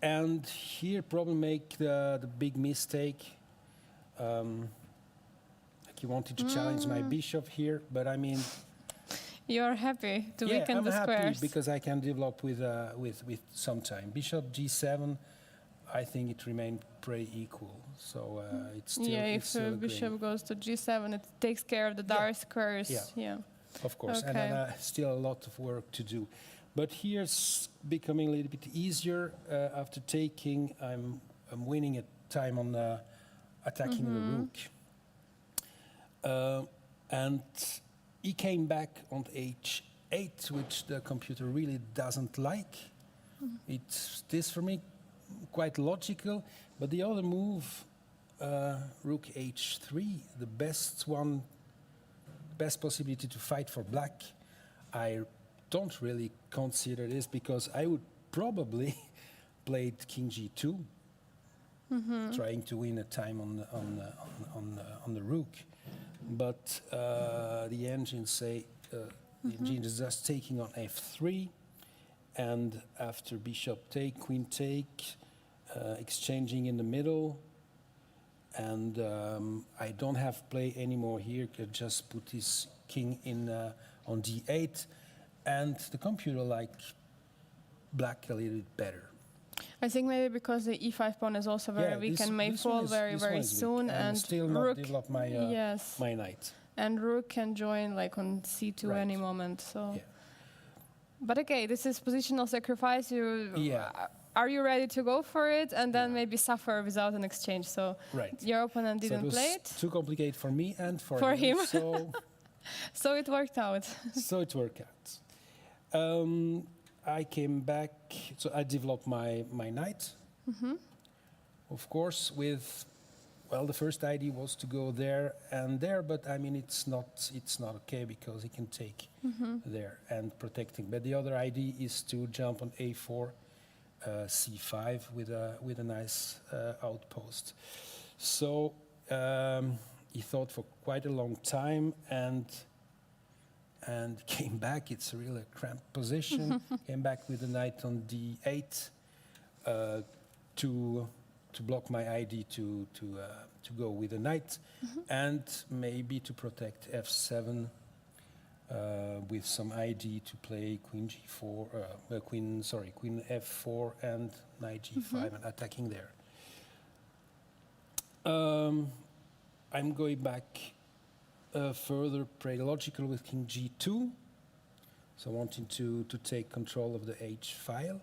And here probably make the big mistake. Like he wanted to challenge my bishop here, but I mean, You're happy to Yeah, weaken I'm the happy squares. because I can develop with some time. Bishop G7, I think it remained pretty equal. So it's still Yeah, it's if still a bishop game. goes to G7, it takes care of the dark squares. Yeah. Yeah. Of course, and Okay. then still a lot of work to do. But here's becoming a little bit easier. After taking, I'm winning a time on attacking the rook. And he came back on h8, which the computer really doesn't like. It's this for me quite logical, but the other move, rook h3, the best possibility to fight for black, I don't really consider this because I would probably play king g2, trying to win a time on the rook. But the engines say the engine is just taking on f3, and after bishop take, queen take, exchanging in the middle, and I don't have play anymore here. Could just put this king in on d8, and the computer like black a little bit better. I think maybe because the e5 pawn is also very weak and may fall very soon, and still not rook, develop my yes, my knight. and rook can join like on c2 Right. any moment. So, Yeah. but okay, this is positional sacrifice. Yeah. Are you ready to go for it and then maybe suffer without an exchange? So Right. your opponent So it didn't was play it, too complicated for me and for him. So so it worked out. so it worked out. I came back, so I developed my knight. Of course, with, well, the first idea was to go there and there, but I mean, it's not okay because he can take there and protecting. But the other idea is to jump on a4, c5 with a nice outpost. So he thought for quite a long time and came back. It's really a cramped position. Came back with the knight on d8 to block my idea to go with the knight, and maybe to protect f7 with some idea to play queen g4, queen f4 and knight g5 and attacking there. I'm going back further, pretty logical with king g2, so wanting to take control of the h file.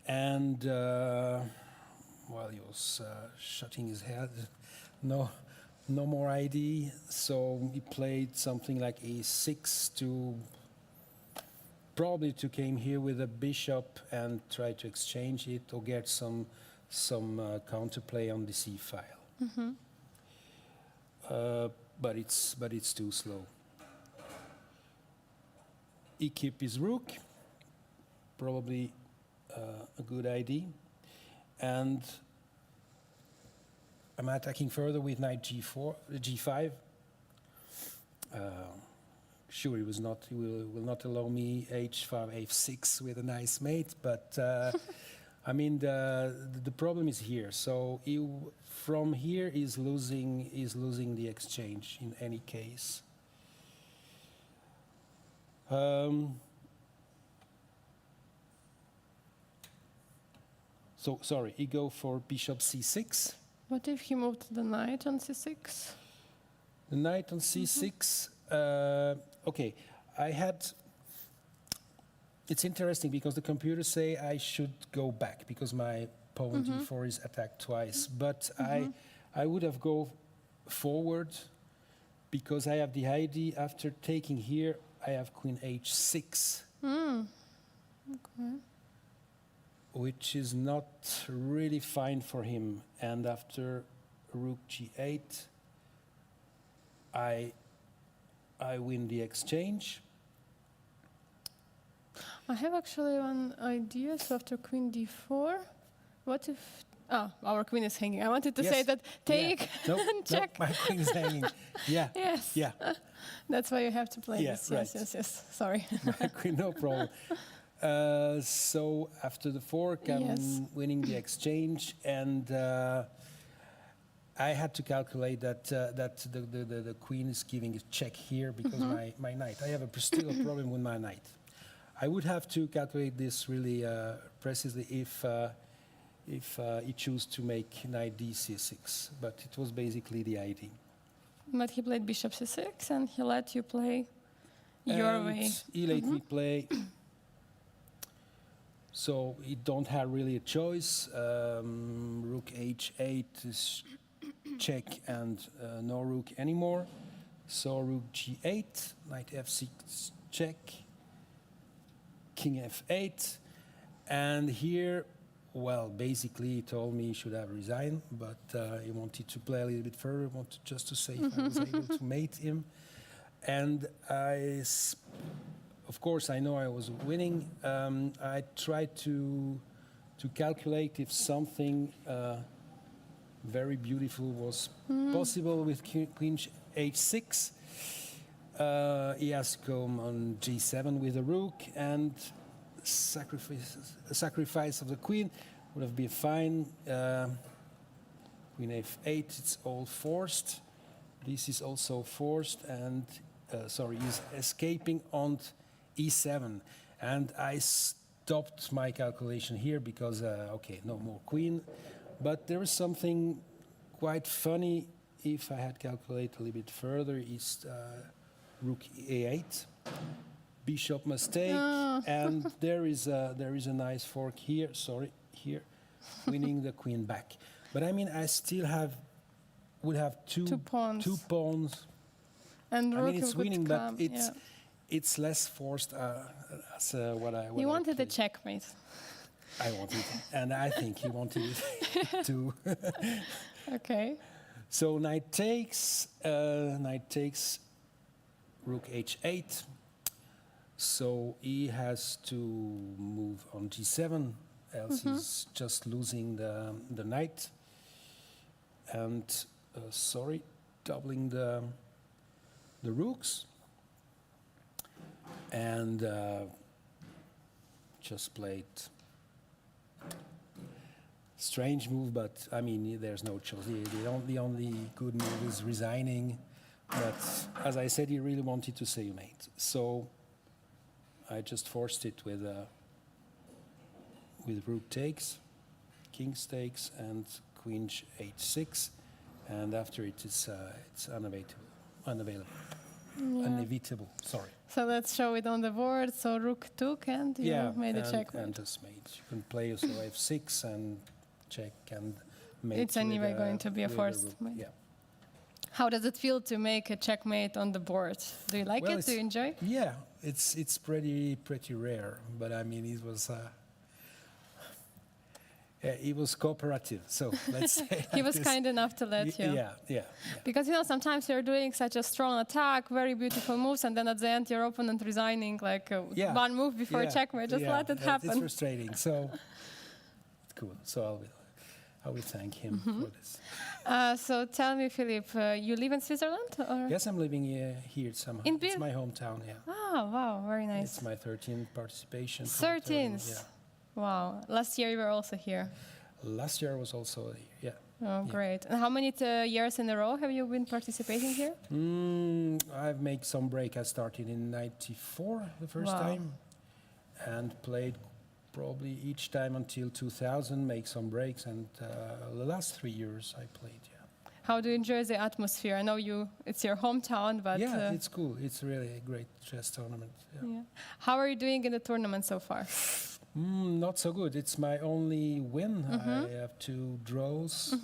And while he was shutting his head, no more ID, so he played something like a6 to probably to came here with a bishop and try to exchange it or get some counterplay on the c file. But it's too slow. He keep his rook, probably a good idea, and I'm attacking further with knight g5. Sure, he will not allow me h5, h6 with a nice mate, but I mean the problem is here. So from here is losing the exchange in any case. So sorry, he go for bishop c6. What if he moved the knight on c6? The knight on c6. Okay, I had. It's interesting because the computer say I should go back because my pawn d4 is attacked twice, but I would have go forward because I have the idea after taking here I have queen h6. Okay. Which is not really fine for him. And after rook g8, I win the exchange. I have actually one idea. So after queen d4, what if... Oh, our queen is hanging. I wanted to say that take Nope, and check. Nope, my queen is hanging. Yeah. Yes. Yeah. That's why you have to play Yeah, this. right. Yes. Sorry. My queen, no problem. So after the fork, I'm winning the exchange, and I had to calculate that the queen is giving a check here because my knight. I have still a problem with my knight. I would have to calculate this really precisely if he chose to make knight d6, but it was basically the idea. But he played bishop c6 and he let you play your And way. he let me play. So he don't have really a choice. Rook h8 is check and no rook anymore. So rook g8, knight f6 check, king f8. And here, well, basically he told me he should have resigned, but he wanted to play a little bit further, wanted just to see if I was able to mate him. And of course, I know I was winning. I tried to calculate if something very beautiful was possible with queen h6. He has to come on g7 with a rook, and sacrifice of the queen would have been fine. Queen f8, it's all forced. This is also forced, and he's escaping on e7, and I stopped my calculation here because okay, no more queen. But there is something quite funny. If I had calculated a little bit further, is rook a8, bishop must take, and there is a nice fork here. Sorry, here, winning the queen back. But I mean, I still would have two pawns. And I rook mean, it's would winning, come, but it's less forced as what I. You wanted a checkmate. I wanted, and I think he wanted it too. Okay. So knight takes, rook h8. So he has to move on g7, else he's just losing the knight. And doubling the rooks. And just played. Strange move, but I mean, there's no choice. The only good move is resigning. But as I said, he really wanted to save mate. So I just forced it with rook takes, king takes, and queen h6. And after it's unavailable. Unevitable. Sorry. So let's show it on the board. So rook took, and you made a checkmate. And just mate. You can play also f6 and check and mate. It's anyway going to be a forced mate. Yeah. How does it feel to make a checkmate on the board? Do you like it? Do you enjoy? Yeah, it's pretty rare. But I mean, it was cooperative. So let's say He was kind enough to let you. Yeah. Because sometimes you're doing such a strong attack, very beautiful moves, and then at the end your opponent resigning like one move before checkmate. Just let it happen. It's frustrating. So it's cool. So I will thank him for this. So tell me, Philippe, you live in Switzerland? Or? Yes, I'm living here somehow. In Biel? It's my hometown, yeah. Oh, wow, very nice. It's my 13th participation. 13th? Yeah. Wow. Last year you were also here. Last year I was also here, yeah. Oh, great. And how many years in a row have you been participating here? I've made some break. I started in '94 the first time and played probably each time until 2000, make some breaks, and the last 3 years I played, yeah. How do you enjoy the atmosphere? I know it's your hometown, but... Yeah, it's cool. It's really a great chess tournament. Yeah. How are you doing in the tournament so far? Not so good. It's my only win. I have 2 draws,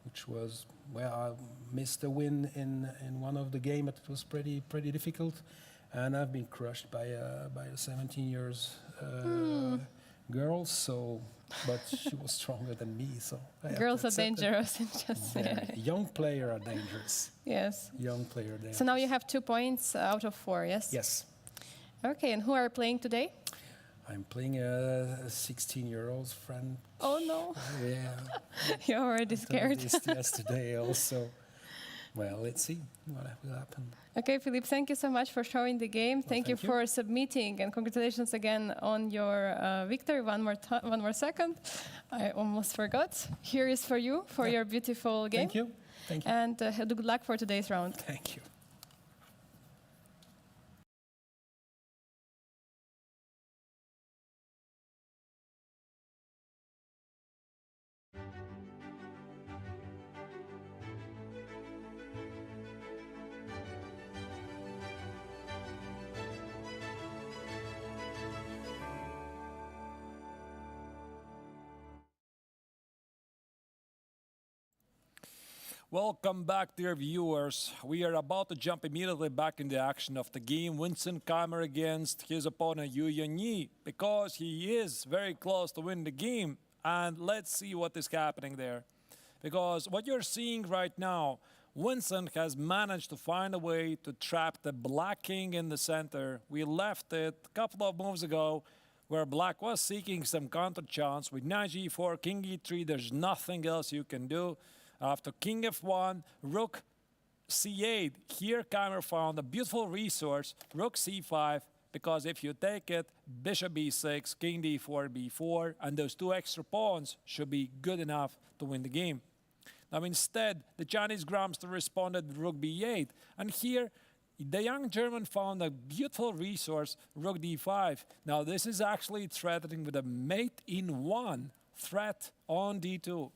which was, I missed a win in one of the game, but it was pretty difficult. And I've been crushed by a 17 years girl, but she was stronger than me. So girls are dangerous in chess. Young player are dangerous. Yes. Young player dangerous. So now you have 2 points out of 4, yes? Yes. Okay, and who are you playing today? I'm playing a 16-year-old friend. Oh no. Yeah. You're already scared. This yesterday also. Well, let's see what will happen. Okay, Philippe, thank you so much for showing the game. Thank you thank you. for submitting, and congratulations again on your victory. One more second. I almost forgot. Here is for you, for your beautiful game. Thank you. Thank you. And good luck for today's round. Thank you. Welcome back, dear viewers. We are about to jump immediately back in the action of the game. Vincent Keimer against his opponent Yu Yanyi, because he is very close to win the game. And let's see what is happening there. Because what you're seeing right now, Vincent has managed to find a way to trap the black king in the center. We left it a couple of moves ago where black was seeking some counter chance. With knight g4, king e3, there's nothing else you can do. After king f1, rook c8. Here Keimer found a beautiful resource, rook c5, because if you take it, bishop b6, king d4, b4, and those two extra pawns should be good enough to win the game. Now instead, the Chinese Grandmaster responded with rook b8, and here the young German found a beautiful resource, rook d5. Now this is actually threatening with a mate in one threat on d2.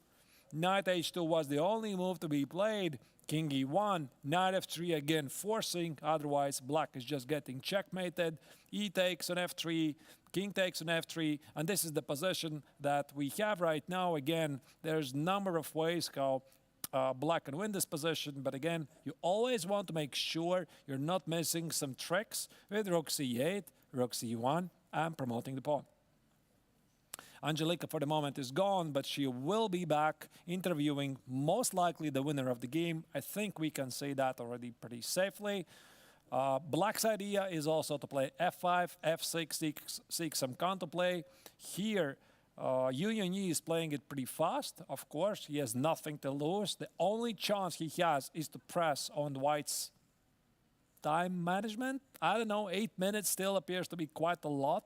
Knight h2 was the only move to be played. King e1, knight f3 again forcing, otherwise black is just getting checkmated. E takes on f3, king takes on f3, and this is the position that we have right now. Again, there's a number of ways how black can win this position, but again, you always want to make sure you're not missing some tricks with rook c8, rook c1, and promoting the pawn. Angelika, for the moment, is gone, but she will be back interviewing most likely the winner of the game. I think we can say that already pretty safely. Black's idea is also to play f5, f6, seek some counterplay. Here, Yu Yanyi is playing it pretty fast. Of course, he has nothing to lose. The only chance he has is to press on white's time management. I don't know, 8 minutes still appears to be quite a lot,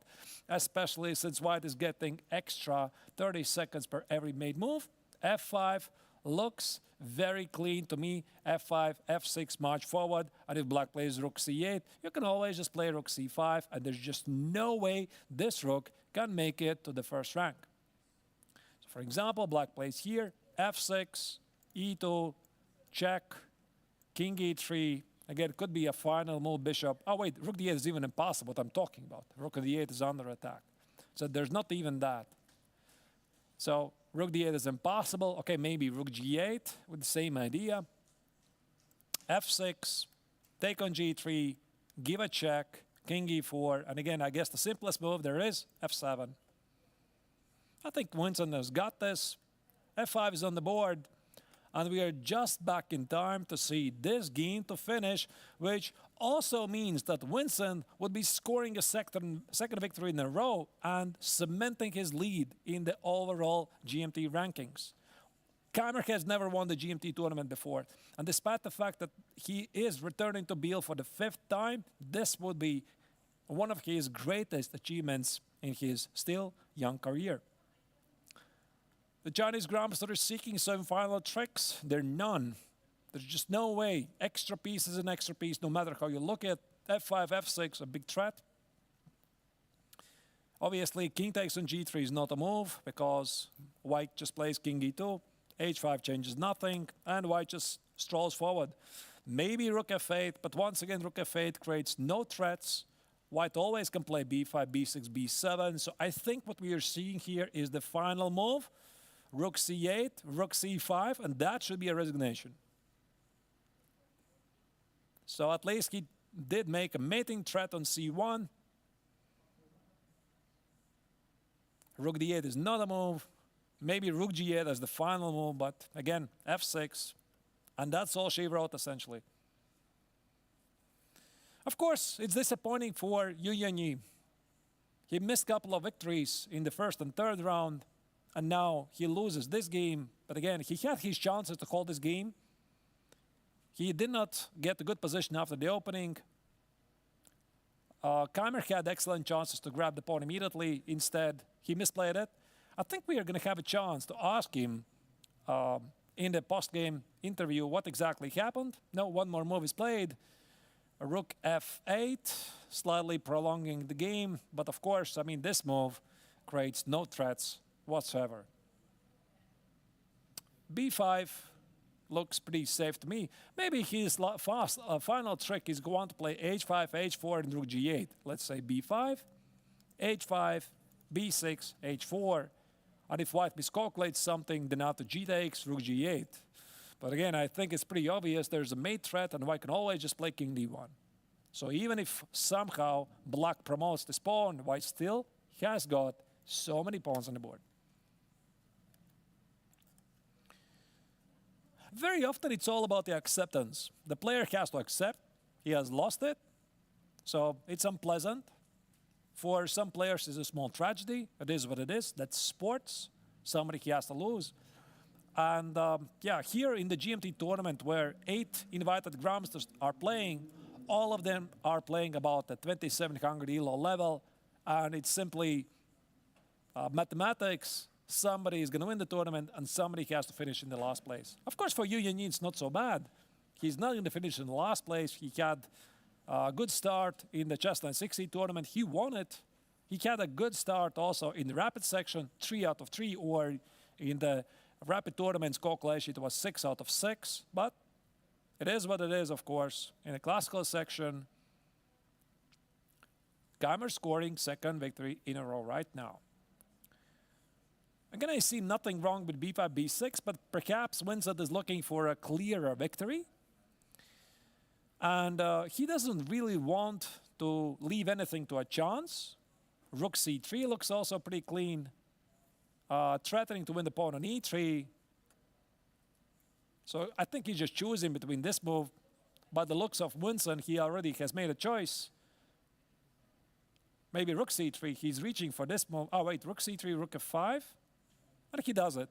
especially since white is getting extra 30 seconds per every made move. f5 looks very clean to me. f5, f6, march forward, and if black plays rook c8, you can always just play rook c5, and there's just no way this rook can make it to the first rank. So for example, black plays here, f6, e2, check, king e3. Again, it could be a final move, bishop. Oh, wait, rook d8 is even impossible, what I'm talking about. Rook d8 is under attack. So there's not even that. So rook d8 is impossible. Okay, maybe rook g8 with the same idea. f6, take on g3, give a check, king e4. And again, I guess the simplest move there is f7. I think Vincent has got this. f5 is on the board. And we are just back in time to see this game to finish, which also means that Vincent would be scoring a second victory in a row and cementing his lead in the overall GMT rankings. Keimer has never won the GMT tournament before, and despite the fact that he is returning to Biel for the 5th time, this would be one of his greatest achievements in his still young career. The Chinese Grandmaster is seeking some final tricks. There are none. There's just no way. Extra piece is an extra piece, no matter how you look at f5, f6, a big threat. Obviously, king takes on g3 is not a move, because white just plays king e2, h5 changes nothing, and white just strolls forward. Maybe rook f8, but once again, rook f8 creates no threats. White always can play b5, b6, b7. So I think what we are seeing here is the final move. Rook c8, rook c5, and that should be a resignation. So at least he did make a mating threat on c1. Rook d8 is not a move. Maybe rook g8 as the final move, but again, f6. And that's all she wrote, essentially. Of course, it's disappointing for Yu Yanyi. He missed a couple of victories in the first and third round. And now he loses this game. But again, he had his chances to hold this game. He did not get a good position after the opening. Keimer had excellent chances to grab the pawn immediately. Instead, he misplayed it. I think we are going to have a chance to ask him in the post-game interview what exactly happened. No, one more move is played. Rook f8, slightly prolonging the game. But of course, I mean, this move creates no threats whatsoever. b5 looks pretty safe to me. Maybe his final trick is going to play h5, h4, and rook g8. Let's say b5, h5, b6, h4. And if white miscalculates something, then after g takes, rook g8. But again, I think it's pretty obvious there's a mate threat, and white can always just play king d1. So even if somehow black promotes this pawn, white still has got so many pawns on the board. Very often it's all about the acceptance. The player has to accept he has lost it, so it's unpleasant. For some players, it's a small tragedy. It is what it is. That's sports. Somebody has to lose. And yeah, here in the GMT tournament where 8 invited grandmasters are playing, all of them are playing about the 2700 ELO level, and it's simply mathematics. Somebody is going to win the tournament, and somebody has to finish in the last place. Of course, for Yu Yanyi, it's not so bad. He's not going to finish in the last place. He had a good start in the Chessline 60 tournament. He won it. He had a good start also in the rapid section, 3 out of 3, or in the rapid tournaments calculation, it was 6 out of 6. But it is what it is, of course. In the classical section, Keimer scoring second victory in a row right now. Again, I see nothing wrong with b5, b6, but perhaps Vincent is looking for a clearer victory. And he doesn't really want to leave anything to a chance. Rook c3 looks also pretty clean. Threatening to win the pawn on e3. So I think he's just choosing between this move. By the looks of Vincent, he already has made a choice. Maybe rook c3, he's reaching for this move. Oh wait, rook c3, rook f5. And he does it.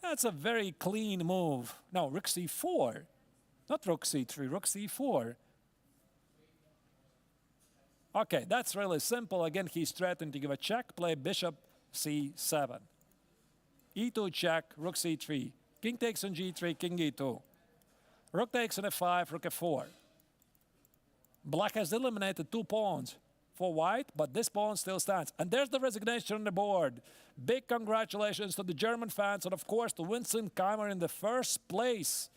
That's a very clean move. No, rook c4. Not rook c3, rook c4. Okay, that's really simple. Again, he's threatening to give a check, play bishop c7. e2 check, rook c3. King takes on g3, king e2. Rook takes on f5, rook f4. Black has eliminated 2 pawns for white, but this pawn still stands. And there's the resignation on the board. Big congratulations to the German fans and, of course, to Vincent Keimer in the first place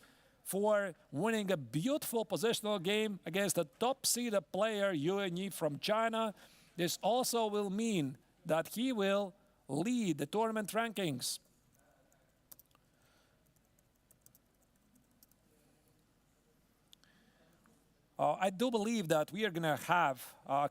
for winning a beautiful positional game against the top-seeded player, Yu Yanyi from China. This also will mean that he will lead the tournament rankings. I do believe that we are going to have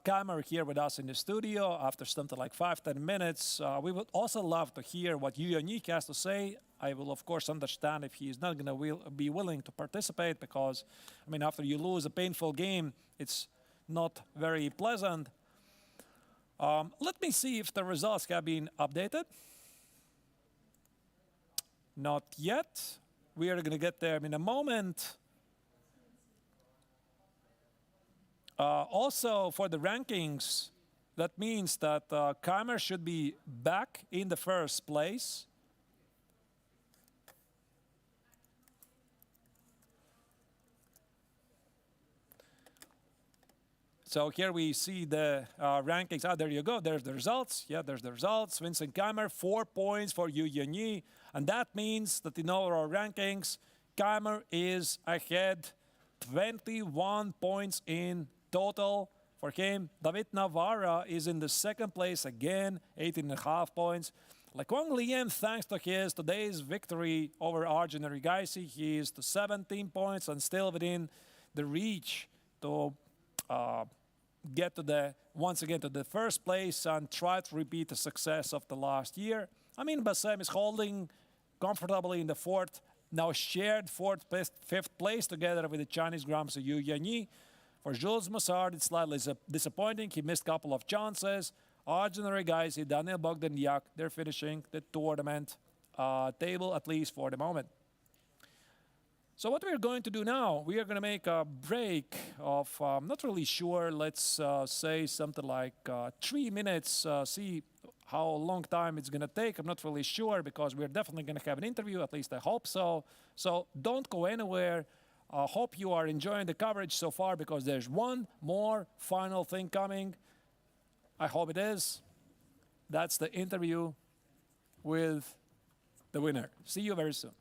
Keimer here with us in the studio after something like 5-10 minutes. We would also love to hear what Yu Yanyi has to say. I will, of course, understand if he is not going to be willing to participate because, I mean, after you lose a painful game, it's not very pleasant. Let me see if the results have been updated. Not yet. We are going to get there in a moment. Also, for the rankings, that means that Keimer should be back in the first place. So here we see the rankings. Ah, there you go. There's the results. Yeah, there's the results. Vincent Keimer, 4 points for Yu Yanyi. And that means that in our rankings, Keimer is ahead 21 points in total for him. David Navarra is in the second place again, 18.5 points. Kwang Lien, thanks to his today's victory over Arjun Erigaisi, he is to 17 points and still within the reach to get to the, once again, to the first place and try to repeat the success of the last year. Amin Bassem is holding comfortably in the fourth, now shared fifth place together with the Chinese Grandmaster Yu Yanyi. For Jules Massard, it's slightly disappointing. He missed a couple of chances. Arjun Erigaisi, Daniel Bogdanyak, they're finishing the tournament table, at least for the moment. So what we're going to do now, we are going to make a break of, I'm not really sure, let's say something like 3 minutes, see how long time it's going to take. I'm not really sure because we're definitely going to have an interview, at least I hope so. So don't go anywhere. I hope you are enjoying the coverage so far because there's one more final thing coming. I hope it is. That's the interview with the winner. See you very soon.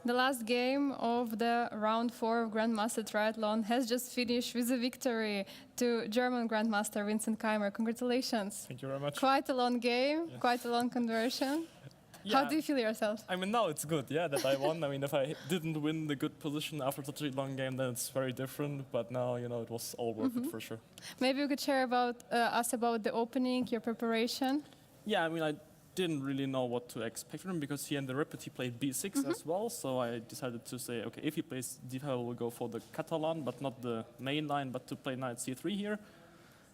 The last game of the round 4 of Grandmaster Triathlon has just finished with a victory to German Grandmaster Vincent Keimer. Congratulations. Thank you very much. Quite a long game, quite a long conversion. How do you feel yourself? I mean, now it's good, yeah, that I won. I mean, if I didn't win the good position after such a long game, then it's very different. But now, you know, it was all worth it for sure. Maybe you could share about us about the opening, your preparation. Yeah, I mean, I didn't really know what to expect from him because he and the Ripet, he played B6 as well. So I decided to say, okay, if he plays D5, I will go for the Catalan, but not the main line, but to play knight C3 here.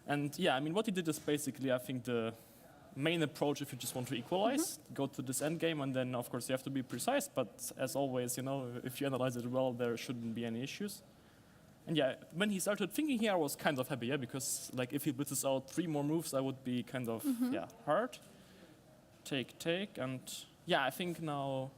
And yeah, I mean, what he did is basically, I think, the main approach if you just want to equalize, go to this end game, and then of course you have to be precise, but as always, you know, if you analyze it well, there shouldn't be any issues. And yeah, when he started thinking here, I was kind of happy, yeah, because like if he blitzes out 3 more moves, I would be kind of, yeah, hard. Take, and yeah, I think now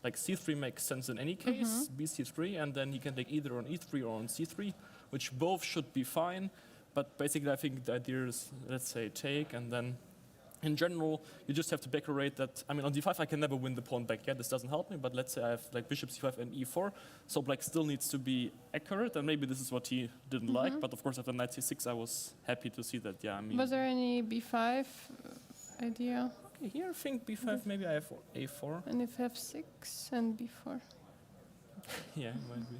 like C3 makes sense in any case, BC3, and then he can take either on E3 or on C3, which both should be fine, but basically I think the idea is, let's say, take, and then in general, you just have to decorate that. I mean, on d5, I can never win the pawn back. Yeah, this doesn't help me. But let's say I have like bishop c5 and e4, so black still needs to be accurate, and maybe this is what he didn't like. But of course, after knight c6, I was happy to see that. Yeah, I mean. Was there any b5 idea? Okay, here, I think b5. Maybe I have a4. And if f6 and b4. Yeah, might be.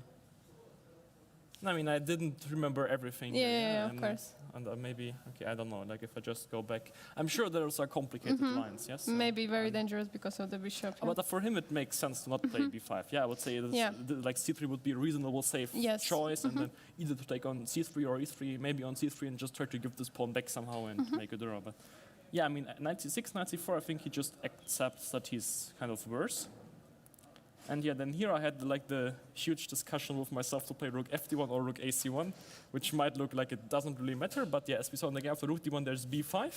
I mean, I didn't remember everything. Yeah, of course. And maybe, okay, I don't know, like if I just go back. I'm sure those are complicated lines, yes? Maybe very dangerous because of the bishop. Yeah. But for him, it makes sense to not play b5. Yeah, I would say like c3 would be a reasonable safe choice, and then either to take on c3 or e3, maybe on c3 and just try to give this pawn back somehow and make a draw. But yeah, I mean, knight c6, knight c4, I think he just accepts that he's kind of worse. And yeah, then here I had like the huge discussion with myself to play rook fd1 or rook ac1, which might look like it doesn't really matter, but yeah, as we saw in the game, after rook d1 there's b5.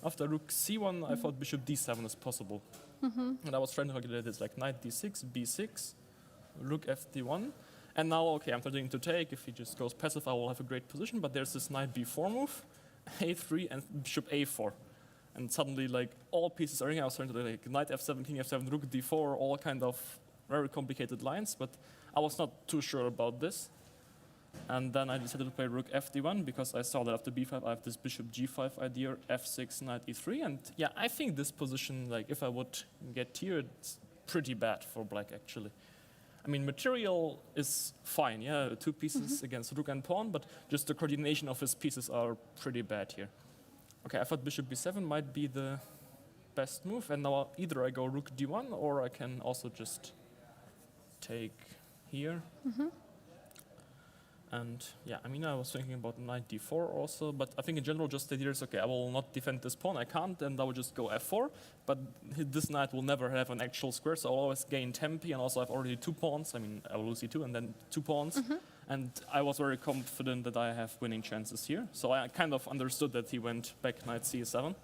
After rook c1 I thought bishop d7 is possible. And I was trying to calculate this, like knight d6, b6, rook fd1. And now, okay, I'm starting to take. If he just goes passive, I will have a great position, but there's this knight b4 move, a3 and bishop a4. And suddenly like all pieces are in. I was trying to like knight f7, king f7, rook d4, all kind of very complicated lines, but I was not too sure about this. And then I decided to play rook fd1 because I saw that after b5 I have this bishop g5 idea, f6, knight e3, and yeah, I think this position, like if I would get here, it's pretty bad for black actually. I mean, material is fine, yeah, two pieces against rook and pawn, but just the coordination of his pieces are pretty bad here. Okay, I thought bishop b7 might be the best move, and now either I go rook d1 or I can also just take here. And yeah, I mean, I was thinking about knight d4 also, but I think in general just the idea is, okay, I will not defend this pawn, I can't, and I will just go f4, but this knight will never have an actual square, so I'll always gain tempi, and also I have already 2 pawns, I mean, I will lose e2 and then 2 pawns, and I was very confident that I have winning chances here, so I kind of understood that he went back knight c7.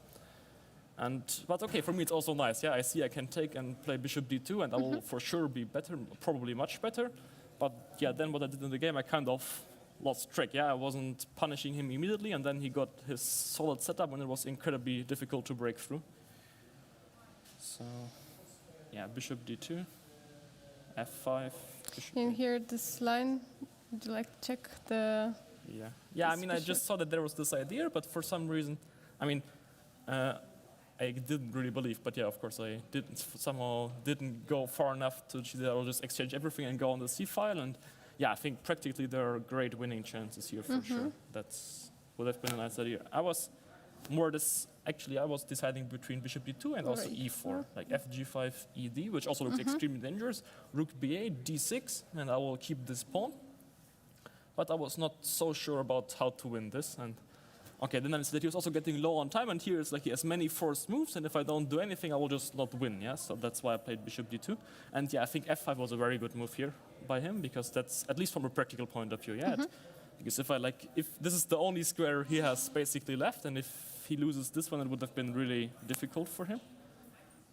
But okay, for me it's also nice. Yeah, I see I can take and play bishop d2, and I will for sure be better, probably much better. But yeah, then what I did in the game, I kind of lost track. Yeah, I wasn't punishing him immediately, and then he got his solid setup, and it was incredibly difficult to break through. So yeah, bishop d2, f5. In here, this line, would you like to check the? Yeah. I mean, I just saw that there was this idea, but for some reason, I mean. I didn't really believe, but yeah, of course I didn't go far enough to see that I'll just exchange everything and go on the c file, and yeah, I think practically there are great winning chances here for sure. That's would have been a nice idea. I was deciding between bishop d2 and also e4, like fg5 ed, which also looks extremely dangerous, rook b8, d6, and I will keep this pawn. But I was not so sure about how to win this, and okay, then I said that he was also getting low on time, and here it's like he has many forced moves, and if I don't do anything, I will just not win, yeah? So that's why I played bishop d2. And yeah, I think f5 was a very good move here by him, because that's, at least from a practical point of view, yeah? Because if this is the only square he has basically left, and if he loses this one, it would have been really difficult for him.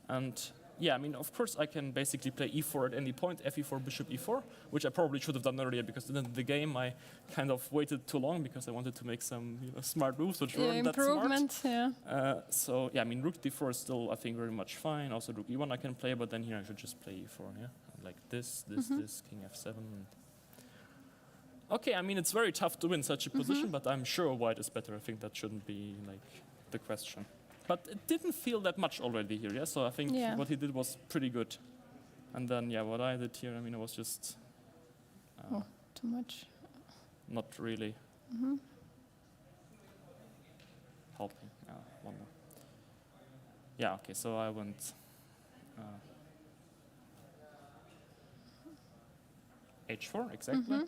And yeah, I mean, of course, I can basically play e4 at any point, fe4, bishop e4, which I probably should have done earlier, because in the game I kind of waited too long because I wanted to make some smart moves, which weren't that smart. Yeah. So yeah, I mean, rook d4 is still, I think, very much fine. Also, rook e1 I can play, but then here I should just play e4, yeah? Like this, king f7. Okay, I mean, it's very tough to win such a position, but I'm sure white is better. I think that shouldn't be, like, the question. But it didn't feel that much already here, yeah? So I think what he did was pretty good. And then, yeah, what I did here, I mean, it was just... too much. Not really helping. One more. Yeah, okay, so I went... h4, exactly.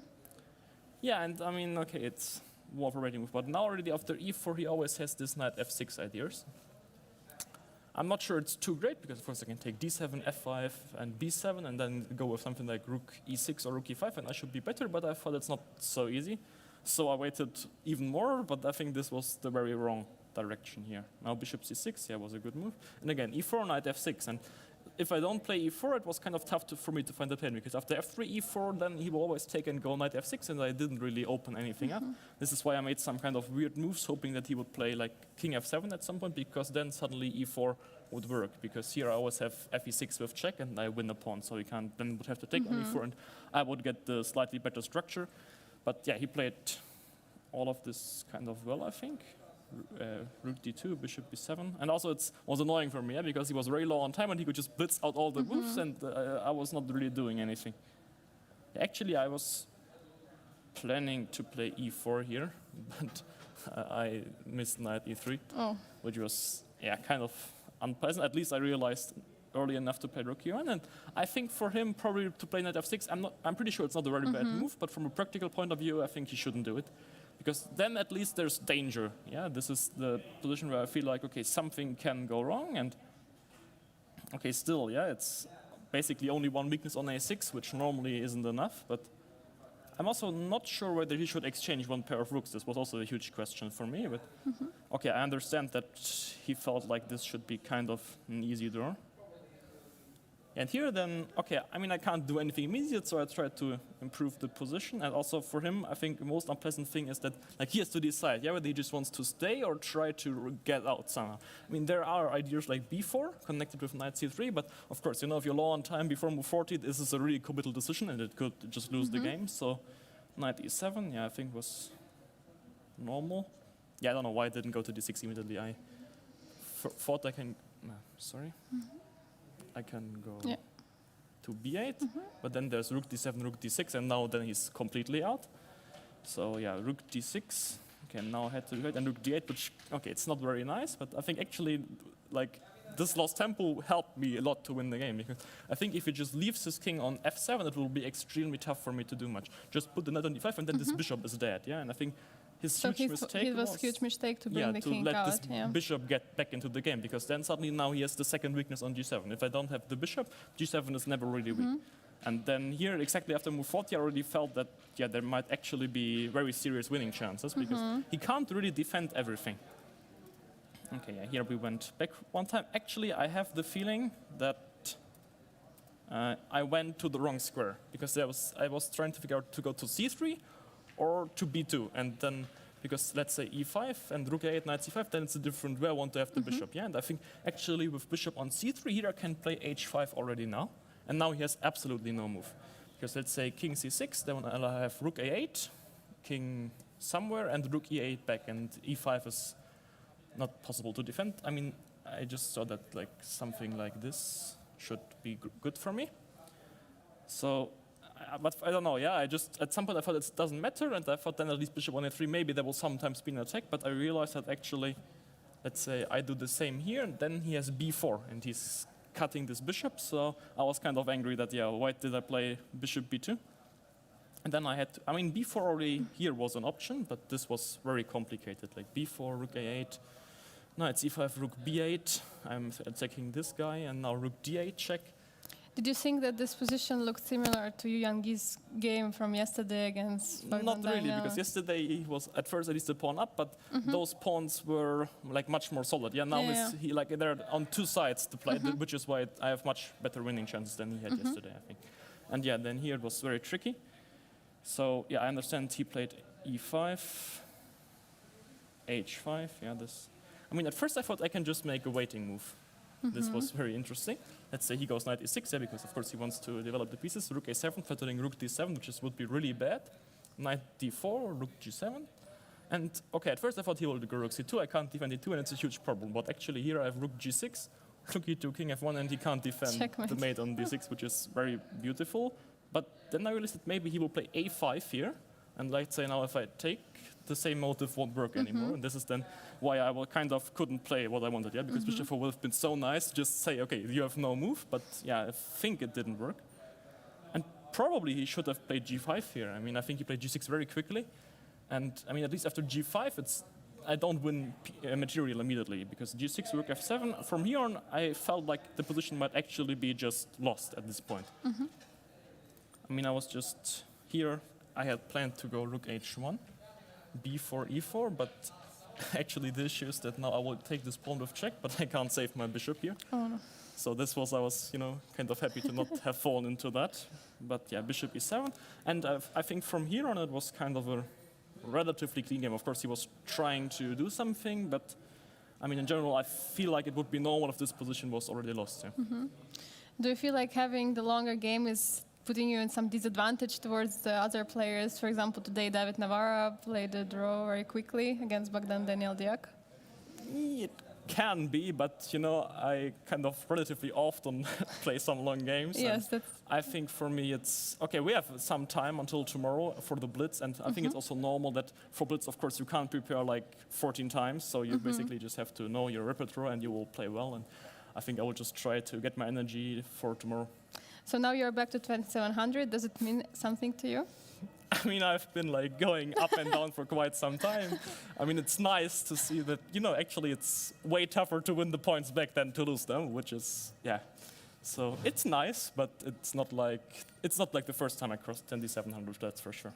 Yeah, and I mean, okay, it's more of a rating move. But now already after e4, he always has this knight f6 ideas. I'm not sure it's too great, because of course I can take d7, f5, and b7, and then go with something like rook e6 or rook e5, and I should be better, but I thought it's not so easy. So I waited even more, but I think this was the very wrong direction here. Now bishop c6, yeah, was a good move. And again, e4, knight f6, and if I don't play e4, it was kind of tough for me to find a plan, because after f3, e4, then he will always take and go knight f6, and I didn't really open anything up. This is why I made some kind of weird moves, hoping that he would play like king f7 at some point, because then suddenly e4 would work, because here I always have fe6 with check, and I win a pawn, so he can't, then would have to take on e4, and I would get the slightly better structure. But yeah, he played all of this kind of well, I think. Rook d2, bishop b7, and also it was annoying for me, because he was very low on time and he could just blitz out all the moves, and I was not really doing anything. Actually, I was planning to play e4 here, but I missed knight e3, which was kind of unpleasant. At least I realized early enough to play rook e1, and I think for him probably to play knight f6, I'm pretty sure it's not a very bad move, but from a practical point of view, I think he shouldn't do it. Because then at least there's danger. Yeah, this is the position where I feel like, okay, something can go wrong, and okay, still, yeah, it's basically only one weakness on a6, which normally isn't enough, but I'm also not sure whether he should exchange one pair of rooks. This was also a huge question for me, but okay, I understand that he felt like this should be kind of an easy draw. And here then, okay, I mean, I can't do anything immediate, so I tried to improve the position. And also for him, I think the most unpleasant thing is that like he has to decide, whether he just wants to stay or try to get out somehow. I mean, there are ideas like b4 connected with knight c3, but of course, if you're low on time before move 40, this is a really committal decision, and it could just lose the game. So knight e7, I think was normal. I don't know why I didn't go to d6 immediately. I thought I can, sorry. I can go to b8, but then there's rook d7, rook d6, and now then he's completely out. So rook d6, okay, now I had to do it, and rook d8, which, okay, it's not very nice, but I think actually, like, this lost tempo helped me a lot to win the game, because I think if he just leaves his king on f7, it will be extremely tough for me to do much. Just put the knight on d5, and then this bishop is dead, and I think his huge mistake was a huge mistake to bring the king let out. This bishop get back into the game, because then suddenly now he has the second weakness on g7. If I don't have the bishop, g7 is never really weak. And then here, exactly after move 40, I already felt that there might actually be very serious winning chances, because he can't really defend everything. Okay, here we went back one time. Actually, I have the feeling that I went to the wrong square, because I was trying to figure out to go to c3 or to b2, and then because let's say e5 and rook a8, knight c5, then it's a different way I want to have the bishop. And I think actually with bishop on c3 here I can play h5 already now, and now he has absolutely no move, because let's say king c6, then I'll have rook a8, king somewhere, and rook e8 back, and e5 is not possible to defend. I mean, I just saw that like something like this should be good for me. So. But I don't know, I just, at some point I thought it doesn't matter, and I thought then at least bishop on a3, maybe there will sometimes be an attack, but I realized that actually, let's say I do the same here, and then he has b4, and he's cutting this bishop, so I was kind of angry that, why did I play bishop b2? And then I had to, I mean, b4 already here was an option, but this was very complicated, like b4, rook a8, knight c5, rook b8, I'm attacking this guy, and now rook d8 check. Did you think that this position looked similar to Yu Yangi's game from yesterday against Not really, because yesterday he was at first at least a pawn up, but those pawns were like much more solid. Now he like they're on two sides to play, which is why I have much better winning chances than he had yesterday, I think. And then here it was very tricky. So I understand he played e5, h5. This. I mean, at first I thought I can just make a waiting move. This was very interesting. Let's say he goes knight e6, because of course he wants to develop the pieces. Rook a7, threatening rook d7, which would be really bad. Knight d4, rook g7. And okay, at first I thought he would go rook c2. I can't defend e2, and it's a huge problem. But actually here I have rook g6, rook e2, king f1, and he can't defend the mate on d6, which is very beautiful. But then I realized that maybe he will play a5 here. And let's say now if I take, the same motive won't work anymore. And this is then why I kind of couldn't play what I wanted, because bishop 4 would have been so nice, just say, okay, you have no move, but I think it didn't work. And probably he should have played g5 here. I mean, I think he played g6 very quickly, and I mean, at least after g5, I don't win material immediately, because g6, rook f7, from here on, I felt like the position might actually be just lost at this point. I mean, I was just here, I had planned to go rook h1, b4, e4, but actually the issue is that now I will take this pawn with check, but I can't save my bishop here. Oh no. So this was, I was, kind of happy to not have fallen into that. But yeah, bishop e7. And I think from here on it was kind of a relatively clean game. Of course, he was trying to do something, but I mean, in general, I feel like it would be normal if this position was already lost. Yeah. Do you feel like having the longer game is putting you in some disadvantage towards the other players? For example, today David Navarra played a draw very quickly against Bogdan Daniel Diak. It can be, but I kind of relatively often play some long games. Yes, and I think for me it's okay. We have some time until tomorrow for the Blitz, and I think it's also normal that for Blitz, of course, you can't prepare like 14 times, so you basically just have to know your repertoire and you will play well. And I think I will just try to get my energy for tomorrow. So now you're back to 2700. Does it mean something to you? I mean, I've been like going up and down for quite some time. I mean, it's nice to see that, actually it's way tougher to win the points back than to lose them, which is, yeah. So it's nice, but it's not like the first time I crossed 2700, that's for sure.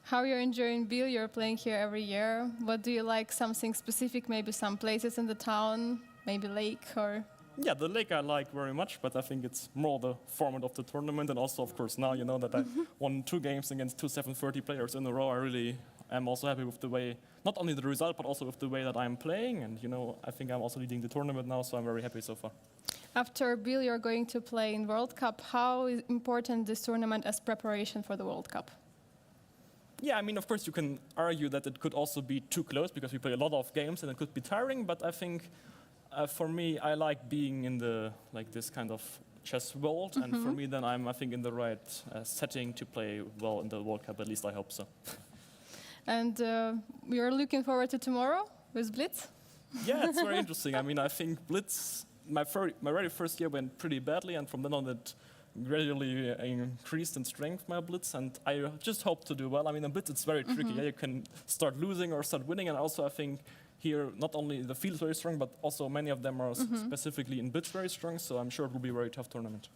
How you're enjoying Biel? You're playing here every year. What do you like? Something specific? Maybe some places in the town, maybe lake or... Yeah, the lake I like very much, but I think it's more the format of the tournament. And also, of course, now that I won 2 games against 2 730 players in a row, I really am also happy with the way, not only the result, but also with the way that I'm playing. And, I think I'm also leading the tournament now, so I'm very happy so far. After Biel, you're going to play in World Cup. How is important this tournament as preparation for the World Cup? Yeah, I mean, of course, you can argue that it could also be too close because we play a lot of games and it could be tiring, but I think... for me, I like being in this kind of chess world, and for me, then I think, in the right setting to play well in the World Cup. At least I hope so. And we are looking forward to tomorrow with Blitz. Yeah, it's very interesting. I mean, I think Blitz, my very first year went pretty badly, and from then on, it gradually increased in strength, my Blitz, and I just hope to do well. I mean, in Blitz, it's very tricky. Yeah, you can start losing or start winning, and also I think. Here, not only the field is very strong, but also many of them are specifically in bits very strong, so I'm sure it will be a very tough tournament.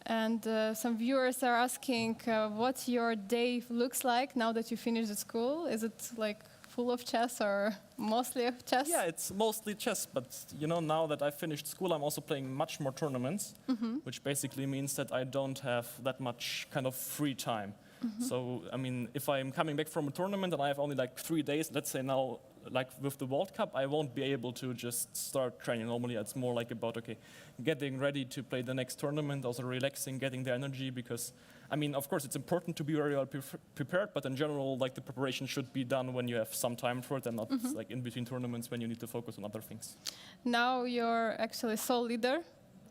And some viewers are asking what your day looks like now that you finished the school. Is it like full of chess or mostly of chess? Yeah, it's mostly chess, but now that I finished school, I'm also playing much more tournaments, which basically means that I don't have that much kind of free time. So, I mean, if I'm coming back from a tournament and I have only like 3 days, let's say now, like with the World Cup, I won't be able to just start training. Normally, it's more like about, getting ready to play the next tournament, also relaxing, getting the energy, because, I mean, of course, it's important to be very well prepared, but in general, like, the preparation should be done when you have some time for it and not, like, in between tournaments when you need to focus on other things. Now you're actually sole leader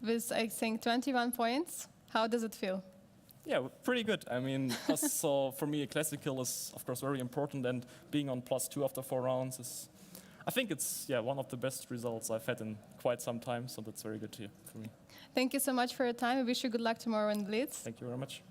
with, I think, 21 points. How does it feel? Yeah, pretty good. I mean, so for me, a classical is, of course, very important, and being on +2 after 4 rounds is, I think it's, one of the best results I've had in quite some time, so that's very good for me. Thank you so much for your time. I wish you good luck tomorrow in Blitz. Thank you very much.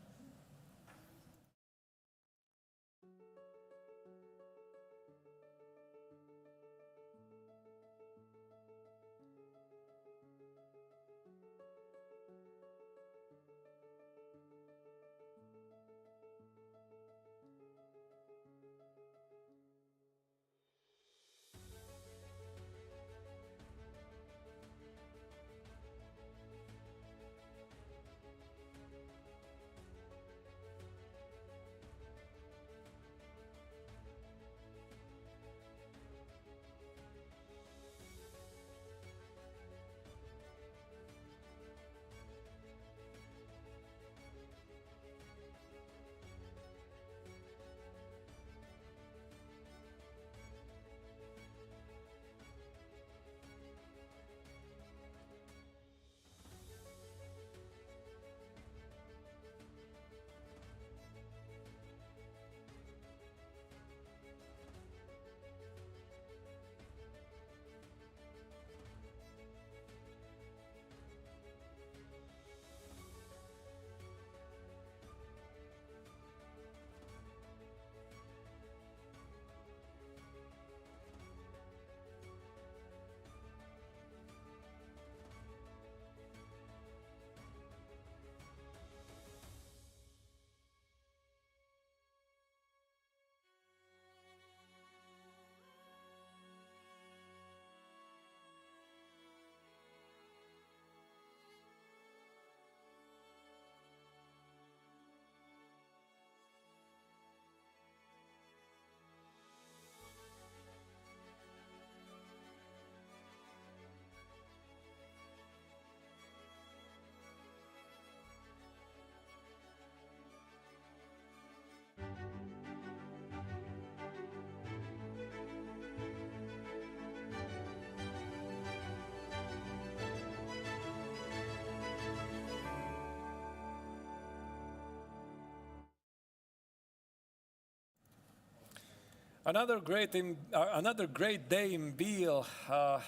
Another great day in Biel.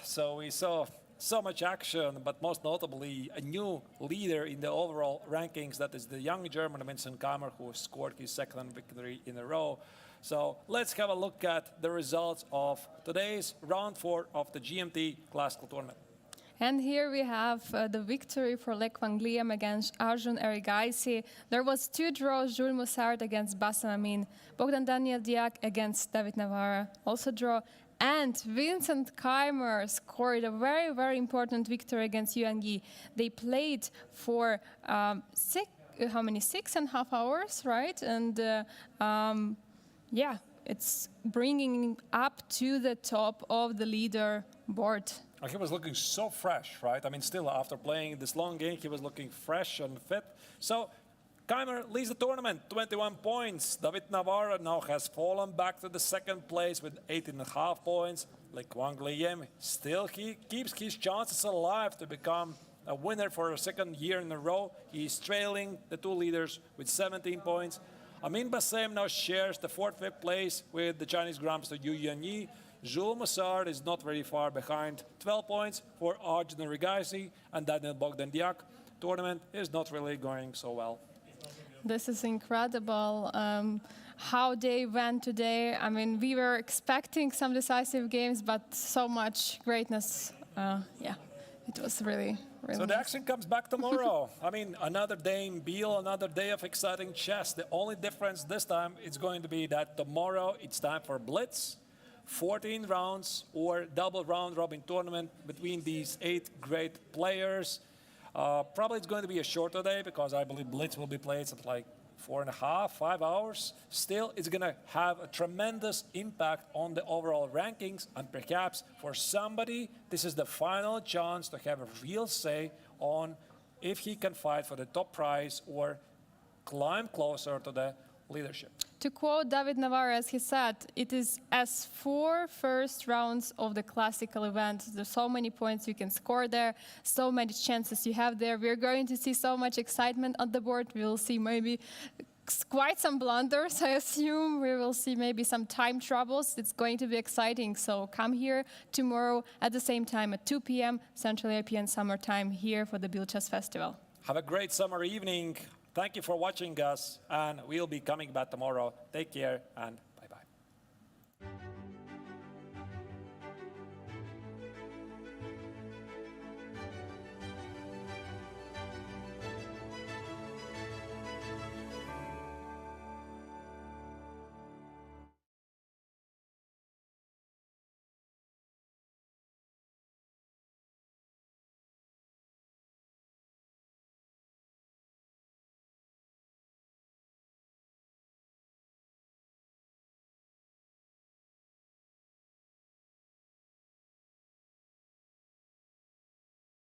So we saw so much action, but most notably a new leader in the overall rankings. That is the young German Vincent Keimer, who scored his second victory in a row. So let's have a look at the results of today's round 4 of the GMT Classical Tournament. And here we have the victory for Lech Van Gliem against Arjun Erigaisi. There was 2 draws, Jules Moussard against Bassam Amin, Bogdan Daniel Diak against David Navarra, also draw. And Vincent Keimer scored a very, very important victory against Yuan Yi. They played for 6.5 hours, right? And yeah, it's bringing up to the top of the leaderboard. He was looking so fresh, right? I mean, still after playing this long game, he was looking fresh and fit. So Keimer leads the tournament, 21 points. David Navarra now has fallen back to the second place with 18.5 points. Lech Van Gliem still he keeps his chances alive to become a winner for a second year in a row. He's trailing the 2 leaders with 17 points. Amin Bassem now shares the 4th, 5th place with the Chinese grandmaster Yu Yuanyi. Jules Moussard is not very far behind, 12 points for Arjun Erigaisi, and Daniel Bogdan Diak. Tournament is not really going so well. This is incredible how they went today. I mean, we were expecting some decisive games, but so much greatness. Yeah, it was really, really So the nice. action comes back tomorrow. I mean, another day in Biel, another day of exciting chess. The only difference this time is going to be that tomorrow it's time for Blitz. 14 rounds or double round robin tournament between these 8 great players. Probably it's going to be a shorter day because I believe Blitz will be played at like 4.5, 5 hours. Still, it's going to have a tremendous impact on the overall rankings, and perhaps for somebody, this is the final chance to have a real say on if he can fight for the top prize or climb closer to the leadership. To quote David Navarra, as he said, it is as 4 first rounds of the classical event. There's so many points you can score there, so many chances you have there. We're going to see so much excitement on the board. We will see maybe quite some blunders, I assume. We will see maybe some time troubles. It's going to be exciting. So come here tomorrow at the same time at 2 p.m. Central European Summer Time here for the Biel Chess Festival. Have a great summer evening. Thank you for watching us, and we'll be coming back tomorrow. Take care and